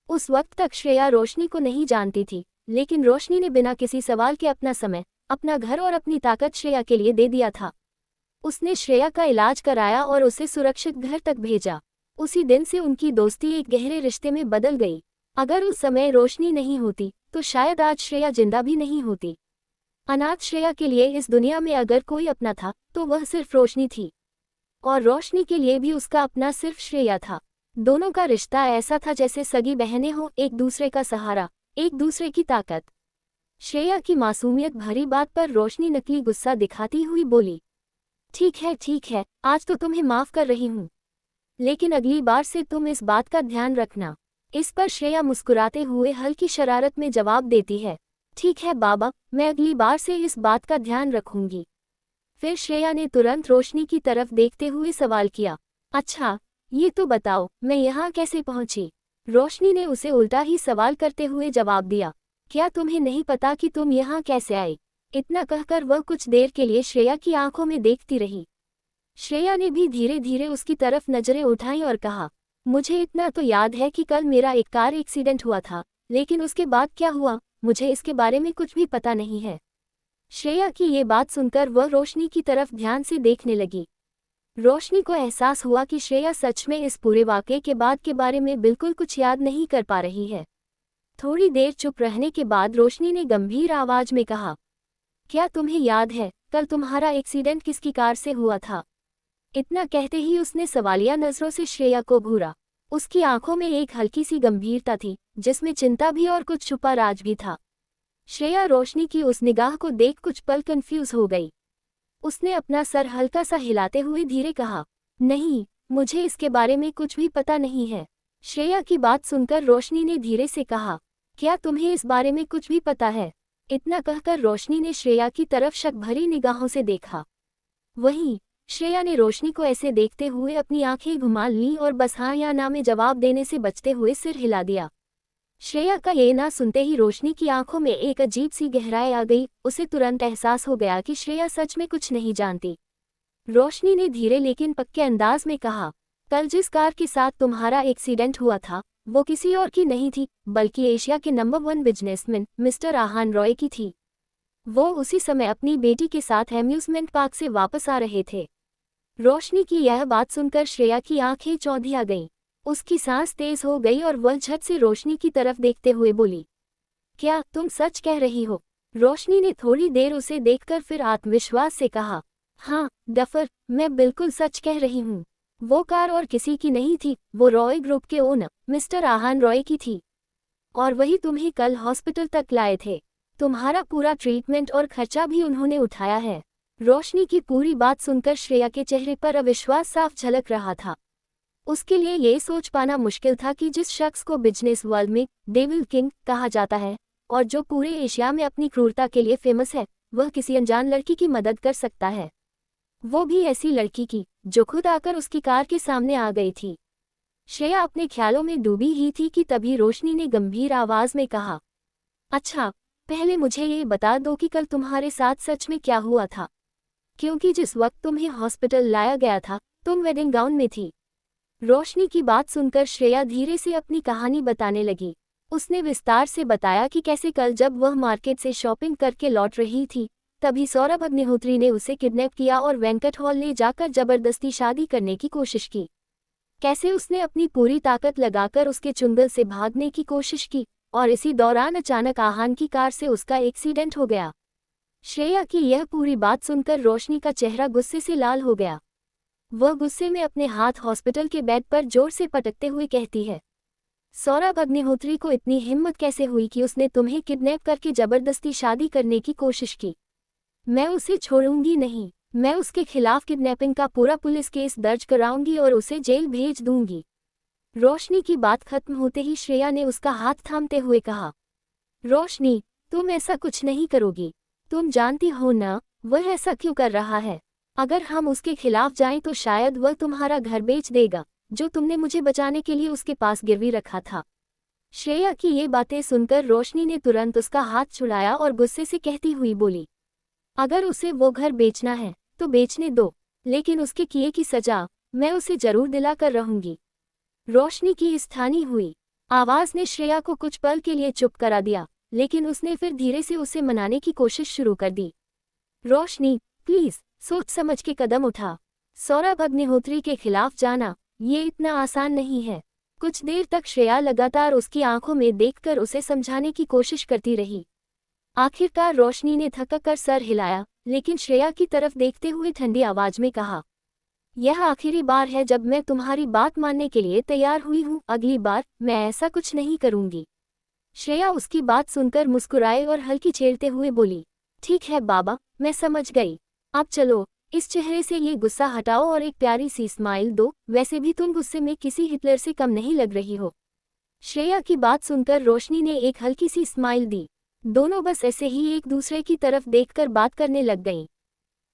उस वक्त तक श्रेया रोशनी को नहीं जानती थी, लेकिन रोशनी ने बिना किसी सवाल के अपना समय, अपना घर और अपनी ताकत श्रेया के लिए दे दिया था। उसने श्रेया का इलाज कराया और उसे सुरक्षित घर तक भेजा। उसी दिन से उनकी दोस्ती एक गहरे रिश्ते में बदल गई। अगर उस समय रोशनी नहीं होती तो शायद आज श्रेया जिंदा भी नहीं होती। अनाथ श्रेया के लिए इस दुनिया में अगर कोई अपना था तो वह सिर्फ रोशनी थी, और रोशनी के लिए भी उसका अपना सिर्फ श्रेया था। दोनों का रिश्ता ऐसा था जैसे सगी बहनें हो, एक दूसरे का सहारा, एक दूसरे की ताकत। श्रेया की मासूमियत भरी बात पर रोशनी नकली गुस्सा दिखाती हुई बोली, ठीक है, आज तो तुम्हें माफ कर रही हूँ, लेकिन अगली बार से तुम इस बात का ध्यान रखना। इस पर श्रेया मुस्कुराते हुए हल्की शरारत में जवाब देती है, ठीक है बाबा, मैं अगली बार से इस बात का ध्यान रखूंगी। फिर श्रेया ने तुरंत रोशनी की तरफ देखते हुए सवाल किया, अच्छा, ये तो बताओ मैं यहाँ कैसे पहुँची। रोशनी ने उसे उल्टा ही सवाल करते हुए जवाब दिया, क्या तुम्हें नहीं पता कि तुम यहाँ कैसे आई। इतना कहकर वह कुछ देर के लिए श्रेया की आंखों में देखती रही। श्रेया ने भी धीरे धीरे उसकी तरफ नजरें उठाईं और कहा, मुझे इतना तो याद है कि कल मेरा एक कार एक्सीडेंट हुआ था, लेकिन उसके बाद क्या हुआ मुझे इसके बारे में कुछ भी पता नहीं है। श्रेया की ये बात सुनकर वह रोशनी की तरफ ध्यान से देखने लगी। रोशनी को एहसास हुआ कि श्रेया सच में इस पूरे वाक़ये के बाद के बारे में बिल्कुल कुछ याद नहीं कर पा रही है। थोड़ी देर चुप रहने के बाद रोशनी ने गंभीर आवाज में कहा, क्या तुम्हें याद है कल तुम्हारा एक्सीडेंट किसकी कार से हुआ था। इतना कहते ही उसने सवालिया नजरों से श्रेया को घूरा। उसकी आंखों में एक हल्की सी गंभीरता थी, जिसमें चिंता भी और कुछ छुपा राज भी था। श्रेया रोशनी की उस निगाह को देख कुछ पल कंफ्यूज हो गई। उसने अपना सर हल्का सा हिलाते हुए धीरे कहा, नहीं, मुझे इसके बारे में कुछ भी पता नहीं है। श्रेया की बात सुनकर रोशनी ने धीरे से कहा, क्या तुम्हें इस बारे में कुछ भी पता है। इतना कहकर रोशनी ने श्रेया की तरफ शक भरी निगाहों से देखा। वहीं श्रेया ने रोशनी को ऐसे देखते हुए अपनी आंखें घुमा लीं और बस हाँ या ना में जवाब देने से बचते हुए सिर हिला दिया। श्रेया का ये ना सुनते ही रोशनी की आंखों में एक अजीब सी गहराई आ गई। उसे तुरंत एहसास हो गया कि श्रेया सच में कुछ नहीं जानती। रोशनी ने धीरे लेकिन पक्के अंदाज में कहा, कल जिस कार के साथ तुम्हारा एक्सीडेंट हुआ था वो किसी और की नहीं थी, बल्कि एशिया के नंबर 1 बिजनेसमैन मिस्टर आहान रॉय की थी। वो उसी समय अपनी बेटी के साथ एम्यूजमेंट पार्क से वापस आ रहे थे। रोशनी की यह बात सुनकर श्रेया की आंखें चौंधिया गईं। उसकी सांस तेज हो गई और वह झट से रोशनी की तरफ देखते हुए बोली, क्या तुम सच कह रही हो। रोशनी ने थोड़ी देर उसे देखकर फिर आत्मविश्वास से कहा, हाँ डफर, मैं बिल्कुल सच कह रही हूँ। वो कार और किसी की नहीं थी, वो रॉय ग्रुप के ओनर मिस्टर आहान रॉय की थी, और वही तुम्हें कल हॉस्पिटल तक लाए थे। तुम्हारा पूरा ट्रीटमेंट और खर्चा भी उन्होंने उठाया है। रोशनी की पूरी बात सुनकर श्रेया के चेहरे पर अविश्वास साफ झलक रहा था। उसके लिए ये सोच पाना मुश्किल था कि जिस शख्स को बिजनेस वर्ल्ड में डेविल किंग कहा जाता है और जो पूरे एशिया में अपनी क्रूरता के लिए फेमस है, वह किसी अनजान लड़की की मदद कर सकता है, वो भी ऐसी लड़की की जो खुद आकर उसकी कार के सामने आ गई थी। श्रेया अपने ख्यालों में डूबी ही थी कि तभी रोशनी ने गंभीर आवाज में कहा, अच्छा, पहले मुझे ये बता दो कि कल तुम्हारे साथ सच में क्या हुआ था, क्योंकि जिस वक्त तुम्हें हॉस्पिटल लाया गया था तुम वेडिंग गाउन में थी। रोशनी की बात सुनकर श्रेया धीरे से अपनी कहानी बताने लगी। उसने विस्तार से बताया कि कैसे कल जब वह मार्केट से शॉपिंग करके लौट रही थी, तभी सौरभ अग्निहोत्री ने उसे किडनैप किया और वेंकट हॉल ले जाकर जबरदस्ती शादी करने की कोशिश की। कैसे उसने अपनी पूरी ताकत लगाकर उसके चुंगल से भागने की कोशिश की और इसी दौरान अचानक आहान की कार से उसका एक्सीडेंट हो गया। श्रेया की यह पूरी बात सुनकर रोशनी का चेहरा गुस्से से लाल हो गया। वह गुस्से में अपने हाथ हॉस्पिटल के बेड पर जोर से पटकते हुए कहती है, सौरभ अग्निहोत्री को इतनी हिम्मत कैसे हुई कि उसने तुम्हें किडनैप करके जबरदस्ती शादी करने की कोशिश की? मैं उसे छोड़ूंगी नहीं। मैं उसके खिलाफ किडनैपिंग का पूरा पुलिस केस दर्ज कराऊंगी और उसे जेल भेज दूंगी। रोशनी की बात खत्म होते ही श्रेया ने उसका हाथ थामते हुए कहा, रोशनी, तुम ऐसा कुछ नहीं करोगी। तुम जानती हो ना वह ऐसा क्यों कर रहा है। अगर हम उसके खिलाफ जाएं तो शायद वह तुम्हारा घर बेच देगा, जो तुमने मुझे बचाने के लिए उसके पास गिरवी रखा था। श्रेया की ये बातें सुनकर रोशनी ने तुरंत उसका हाथ छुड़ाया और गुस्से से कहती हुई बोली, अगर उसे वो घर बेचना है तो बेचने दो, लेकिन उसके किए की सजा मैं उसे जरूर दिलाकर रहूंगी। रोशनी की स्थानी हुई आवाज ने श्रेया को कुछ पल के लिए चुप करा दिया, लेकिन उसने फिर धीरे से उसे मनाने की कोशिश शुरू कर दी। रोशनी, प्लीज सोच समझ के कदम उठा। सौरभ अग्निहोत्री के खिलाफ जाना ये इतना आसान नहीं है। कुछ देर तक श्रेया लगातार उसकी आंखों में देखकर उसे समझाने की कोशिश करती रही। आखिरकार रोशनी ने थक कर सर हिलाया, लेकिन श्रेया की तरफ देखते हुए ठंडी आवाज में कहा, यह आखिरी बार है जब मैं तुम्हारी बात मानने के लिए तैयार हुई हूँ। अगली बार मैं ऐसा कुछ नहीं करूंगी। श्रेया उसकी बात सुनकर मुस्कुराए और हल्की छेड़ते हुए बोली, ठीक है बाबा, मैं समझ गई। अब चलो, इस चेहरे से ये गुस्सा हटाओ और एक प्यारी सी स्माइल दो। वैसे भी तुम गुस्से में किसी हिटलर से कम नहीं लग रही हो। श्रेया की बात सुनकर रोशनी ने एक हल्की सी स्माइल दी। दोनों बस ऐसे ही एक दूसरे की तरफ देखकर बात करने लग गईं।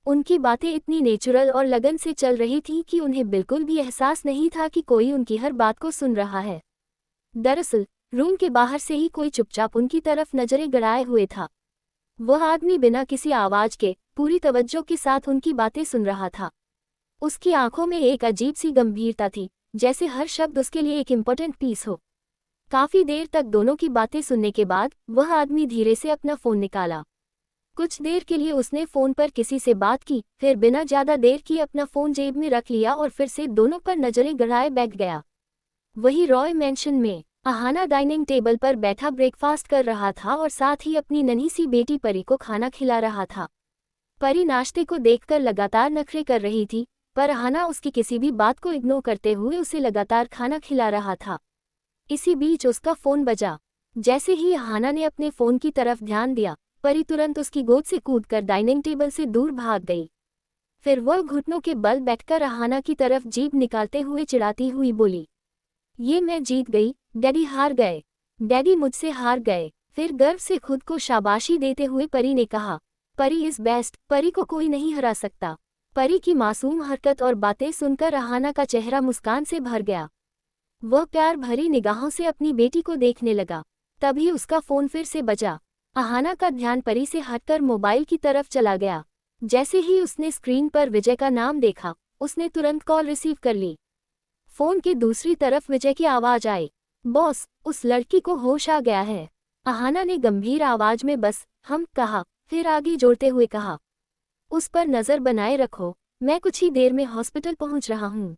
उनकी बातें इतनी नेचुरल और लगन से चल रही थीं कि उन्हें बिल्कुल भी एहसास नहीं था कि कोई उनकी हर बात को सुन रहा है। दरअसल रूम के बाहर से ही कोई चुपचाप उनकी तरफ नजरें गड़ाए हुए था। वह आदमी बिना किसी आवाज के पूरी तवज्जो के साथ उनकी बातें सुन रहा था। उसकी आंखों में एक अजीब सी गंभीरता थी, जैसे हर शब्द उसके लिए एक इम्पोर्टेंट पीस हो। काफी देर तक दोनों की बातें सुनने के बाद वह आदमी धीरे से अपना फोन निकाला। कुछ देर के लिए उसने फोन पर किसी से बात की, फिर बिना ज्यादा देर किए अपना फोन जेब में रख लिया और फिर से दोनों पर नजरें गड़ाए बैठ गया। वही रॉय मैंशन में अहाना डाइनिंग टेबल पर बैठा ब्रेकफास्ट कर रहा था और साथ ही अपनी नन्ही सी बेटी परी को खाना खिला रहा था। परी नाश्ते को देखकर लगातार नखरे कर रही थी, पर अहाना उसकी किसी भी बात को इग्नोर करते हुए उसे लगातार खाना खिला रहा था। इसी बीच उसका फोन बजा। जैसे ही अहाना ने अपने फोन की तरफ ध्यान दिया, परी तुरंत उसकी गोद से कूदकर डाइनिंग टेबल से दूर भाग गई। फिर वह घुटनों के बल बैठकर अहाना की तरफ जीभ निकालते हुए चिढ़ाती हुई बोली, ये मैं जीत गई, डैडी हार गए। डैडी मुझसे हार गए। फिर गर्व से खुद को शाबाशी देते हुए परी ने कहा, परी इज बेस्ट, परी को कोई नहीं हरा सकता। परी की मासूम हरकत और बातें सुनकर अहाना का चेहरा मुस्कान से भर गया। वह प्यार भरी निगाहों से अपनी बेटी को देखने लगा। तभी उसका फोन फिर से बजा। अहाना का ध्यान परी से हटकर मोबाइल की तरफ चला गया। जैसे ही उसने स्क्रीन पर विजय का नाम देखा, उसने तुरंत कॉल रिसीव कर ली। फोन की दूसरी तरफ विजय की आवाज आई, बॉस, उस लड़की को होश आ गया है। अहाना ने गंभीर आवाज में बस हम कहा, फिर आगे जोड़ते हुए कहा, उस पर नजर बनाए रखो, मैं कुछ ही देर में हॉस्पिटल पहुंच रहा हूं।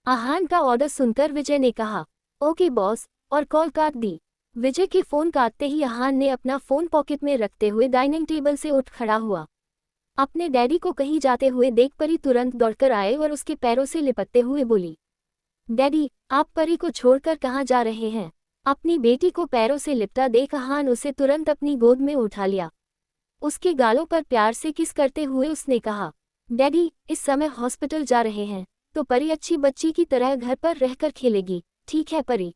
अहान का ऑर्डर सुनकर विजय ने कहा, ओके बॉस, और कॉल काट दी। विजय के फोन काटते ही अहान ने अपना फोन पॉकेट में रखते हुए डाइनिंग टेबल से उठ खड़ा हुआ। अपने डैडी को कहीं जाते हुए देख परी तुरंत दौड़कर आए और उसके पैरों से लिपटते हुए बोली, डैडी, आप परी को छोड़कर कहाँ जा रहे हैं? अपनी बेटी को पैरों से लिपटा देख अहान उसे तुरंत अपनी गोद में उठा लिया। उसके गालों पर प्यार से किस करते हुए उसने कहा, डैडी, इस समय हॉस्पिटल जा रहे हैं तो परी अच्छी बच्ची की तरह घर पर रहकर खेलेगी, ठीक है परी?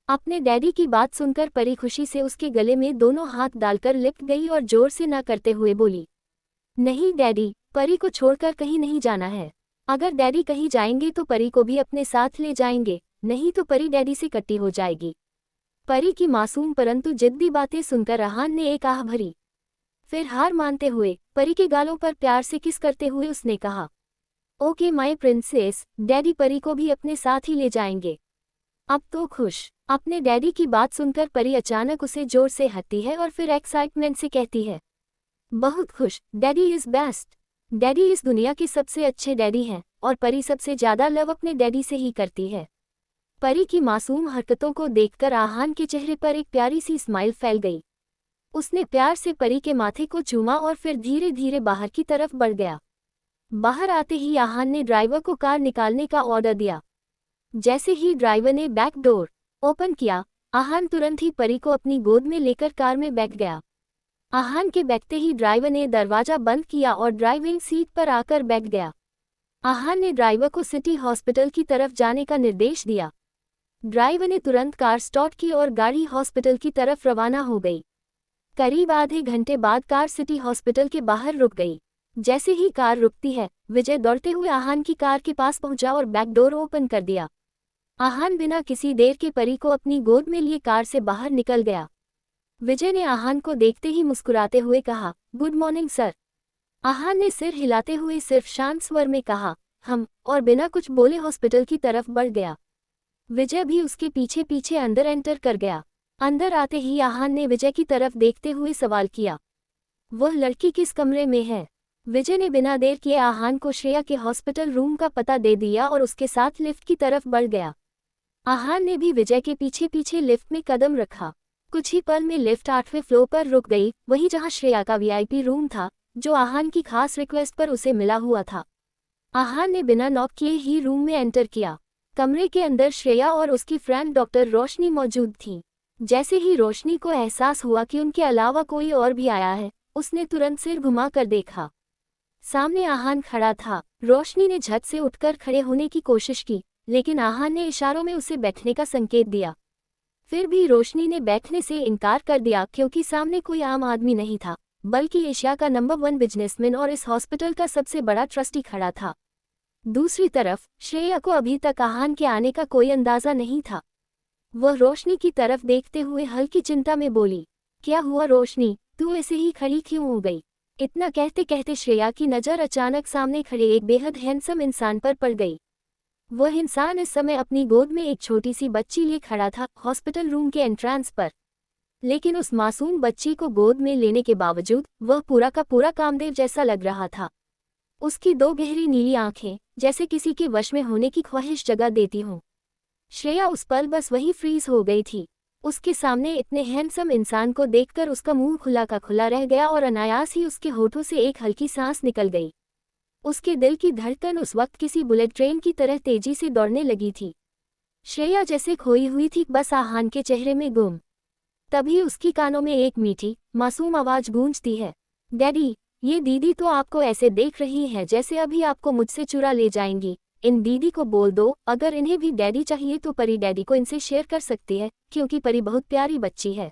अपने डैडी की बात सुनकर परी खुशी से उसके गले में दोनों हाथ डालकर लिपट गई और जोर से ना करते हुए बोली, नहीं डैडी, परी को छोड़कर कहीं नहीं जाना है। अगर डैडी कहीं जाएंगे तो परी को भी अपने साथ ले जाएंगे, नहीं तो परी डैडी से कट्टी हो जाएगी। परी की मासूम परंतु जिद्दी बातें सुनकर अहान ने एक आह भरी। फिर हार मानते हुए परी के गालों पर प्यार से किस करते हुए उसने कहा, ओके माय प्रिंसेस, डैडी परी को भी अपने साथ ही ले जाएंगे। अब तो खुश। अपने डैडी की बात सुनकर परी अचानक उसे जोर से हंसती है और फिर एक्साइटमेंट से कहती है, बहुत खुश, डैडी इज बेस्ट। डैडी इस दुनिया के सबसे अच्छे डैडी हैं और परी सबसे ज्यादा लव अपने डैडी से ही करती है। परी की मासूम हरकतों को देखकर आहान के चेहरे पर एक प्यारी सी स्माइल फैल गई। उसने प्यार से परी के माथे को चूमा और फिर धीरे धीरे बाहर की तरफ बढ़ गया। बाहर आते ही आहान ने ड्राइवर को कार निकालने का ऑर्डर दिया। जैसे ही ड्राइवर ने बैक डोर ओपन किया, आहान तुरंत ही परी को अपनी गोद में लेकर कार में बैठ गया। आहान के बैठते ही ड्राइवर ने दरवाजा बंद किया और ड्राइविंग सीट पर आकर बैठ गया। आहान ने ड्राइवर को सिटी हॉस्पिटल की तरफ जाने का निर्देश दिया। ड्राइवर ने तुरंत कार स्टार्ट की और गाड़ी हॉस्पिटल की तरफ रवाना हो गई। करीब आधे घंटे बाद कार सिटी हॉस्पिटल के बाहर रुक गई। जैसे ही कार रुकती है, विजय दौड़ते हुए आहान की कार के पास पहुंचा और बैक डोर ओपन कर दिया। आहान बिना किसी देर के परी को अपनी गोद में लिए कार से बाहर निकल गया। विजय ने आहान को देखते ही मुस्कुराते हुए कहा, गुड मॉर्निंग सर। आहान ने सिर हिलाते हुए सिर्फ शांत स्वर में कहा, हम, और बिना कुछ बोले हॉस्पिटल की तरफ बढ़ गया। विजय भी उसके पीछे पीछे अंदर एंटर कर गया। अंदर आते ही आहान ने विजय की तरफ देखते हुए सवाल किया, वह लड़की किस कमरे में है? विजय ने बिना देर किए आहान को श्रेया के हॉस्पिटल रूम का पता दे दिया और उसके साथ लिफ्ट की तरफ बढ़ गया। आहान ने भी विजय के पीछे पीछे लिफ्ट में कदम रखा। कुछ ही पल में लिफ्ट 8वें फ्लोर पर रुक गई, वहीं जहां श्रेया का वीआईपी रूम था, जो आहान की खास रिक्वेस्ट पर उसे मिला हुआ था। आहान ने बिना नॉक किए ही रूम में एंटर किया। कमरे के अंदर श्रेया और उसकी फ्रेंड डॉक्टर रोशनी मौजूद थी। जैसे ही रोशनी को एहसास हुआ कि उनके अलावा कोई और भी आया है, उसने तुरंत सिर घुमा कर देखा। सामने आहान खड़ा था। रोशनी ने झट से उठकर खड़े होने की कोशिश की, लेकिन आहान ने इशारों में उसे बैठने का संकेत दिया। फिर भी रोशनी ने बैठने से इनकार कर दिया क्योंकि सामने कोई आम आदमी नहीं था, बल्कि एशिया का नंबर 1 बिजनेसमैन और इस हॉस्पिटल का सबसे बड़ा ट्रस्टी खड़ा था। दूसरी तरफ श्रेया को अभी तक आहान के आने का कोई अंदाजा नहीं था। वह रोशनी की तरफ देखते हुए हल्की चिंता में बोली, क्या हुआ रोशनी, तू ऐसे ही खड़ी क्यों हो गई? इतना कहते कहते श्रेया की नज़र अचानक सामने खड़े एक बेहद हैंडसम इंसान पर पड़ गई। वह इंसान इस समय अपनी गोद में एक छोटी सी बच्ची लिए खड़ा था हॉस्पिटल रूम के एंट्रेंस पर। लेकिन उस मासूम बच्ची को गोद में लेने के बावजूद वह पूरा का पूरा कामदेव जैसा लग रहा था। उसकी 2 गहरी नीली आंखें जैसे किसी के वश में होने की ख्वाहिश जगा देती हों। श्रेया उस पल बस वही फ्रीज हो गई थी। उसके सामने इतने हैंडसम इंसान को देखकर उसका मुंह खुला का खुला रह गया और अनायास ही उसके होठों से एक हल्की सांस निकल गई। उसके दिल की धड़कन उस वक्त किसी बुलेट ट्रेन की तरह तेजी से दौड़ने लगी थी। श्रेया जैसे खोई हुई थी, बस आहान के चेहरे में गुम। तभी उसकी कानों में एक मीठी मासूम आवाज गूंजती है, डैडी, ये दीदी तो आपको ऐसे देख रही है जैसे अभी आपको मुझसे चुरा ले जाएंगी। इन दीदी को बोल दो, अगर इन्हें भी डैडी चाहिए तो परी डैडी को इनसे शेयर कर सकती है, क्योंकि परी बहुत प्यारी बच्ची है।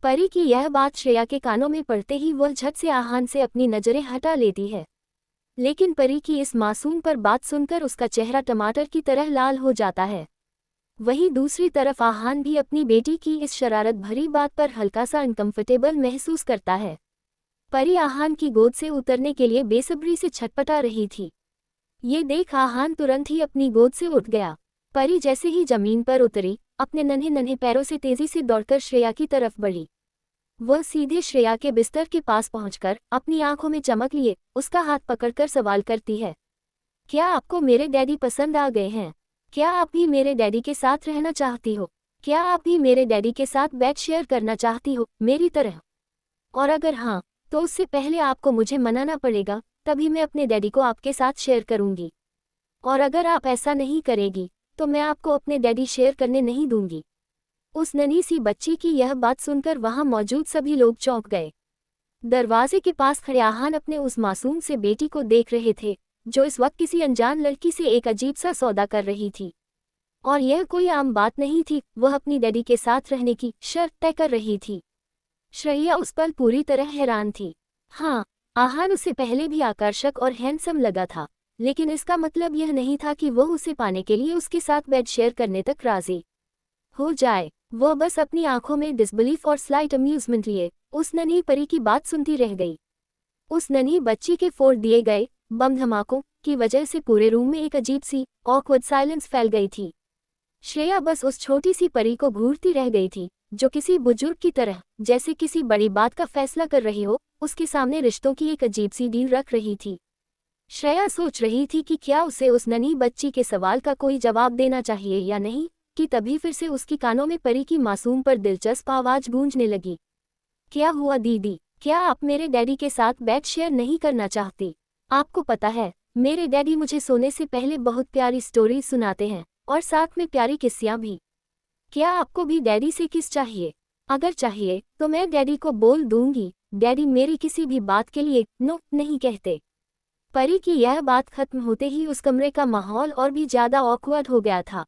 परी की यह बात श्रेया के कानों में पड़ते ही वह झट से आहान से अपनी नजरें हटा लेती है। लेकिन परी की इस मासूम पर बात सुनकर उसका चेहरा टमाटर की तरह लाल हो जाता है। वहीं दूसरी तरफ आहान भी अपनी बेटी की इस शरारत भरी बात पर हल्का सा अनकंफर्टेबल महसूस करता है। परी आहान की गोद से उतरने के लिए बेसब्री से छटपटा रही थी। ये देख आहान तुरंत ही अपनी गोद से उठ गया। परी जैसे ही जमीन पर उतरी, अपने नन्हे नन्हे पैरों से तेजी से दौड़कर श्रेया की तरफ बढ़ी। वह सीधे श्रेया के बिस्तर के पास पहुंचकर अपनी आंखों में चमक लिए उसका हाथ पकड़कर सवाल करती है, क्या आपको मेरे डैडी पसंद आ गए हैं? क्या आप भी मेरे डैडी के साथ रहना चाहती हो? क्या आप भी मेरे डैडी के साथ बेड शेयर करना चाहती हो, मेरी तरह? और अगर हाँ, तो उससे पहले आपको मुझे मनाना पड़ेगा, तभी मैं अपने डैडी को आपके साथ शेयर करूंगी। और अगर आप ऐसा नहीं करेगी, तो मैं आपको अपने डैडी शेयर करने नहीं दूंगी। उस नन्ही सी बच्ची की यह बात सुनकर वहां मौजूद सभी लोग चौंक गए। दरवाजे के पास खड़े आहान अपने उस मासूम से बेटी को देख रहे थे, जो इस वक्त किसी अनजान लड़की से एक अजीब सा सौदा कर रही थी। और यह कोई आम बात नहीं थी, वह अपनी डैडी के साथ रहने की शर्त तय कर रही थी। श्रेया उस पर पूरी तरह हैरान थी। हाँ, आहान उसे पहले भी आकर्षक और हैंडसम लगा था, लेकिन इसका मतलब यह नहीं था कि वह उसे पाने के लिए उसके साथ बेड शेयर करने तक राजी हो जाए। वह बस अपनी आंखों में डिसबिलीफ और स्लाइट अम्यूजमेंट लिए उस नन्ही परी की बात सुनती रह गई। उस नन्ही बच्ची के फोड़ दिए गए बम धमाकों की वजह से पूरे रूम में एक अजीब सी ऑकवर्ड साइलेंस फैल गई थी। श्रेया बस उस छोटी सी परी को घूरती रह गई थी, जो किसी बुजुर्ग की तरह, जैसे किसी बड़ी बात का फैसला कर रही हो, उसके सामने रिश्तों की एक अजीब सी डील रख रही थी। श्रेया सोच रही थी कि क्या उसे उस नन्ही बच्ची के सवाल का कोई जवाब देना चाहिए या नहीं, कि तभी फिर से उसकी कानों में परी की मासूम पर दिलचस्प आवाज गूंजने लगी। क्या हुआ दीदी, क्या आप मेरे डैडी के साथ बेड शेयर नहीं करना चाहती? आपको पता है, मेरे डैडी मुझे सोने से पहले बहुत प्यारी स्टोरी सुनाते हैं, और साथ में प्यारी किस्सियाँ भी। क्या आपको भी डैडी से किस चाहिए? अगर चाहिए तो मैं डैडी को बोल दूंगी, डैडी मेरी किसी भी बात के लिए नो नहीं कहते। परी की यह बात खत्म होते ही उस कमरे का माहौल और भी ज्यादा ऑकवर्ड हो गया था।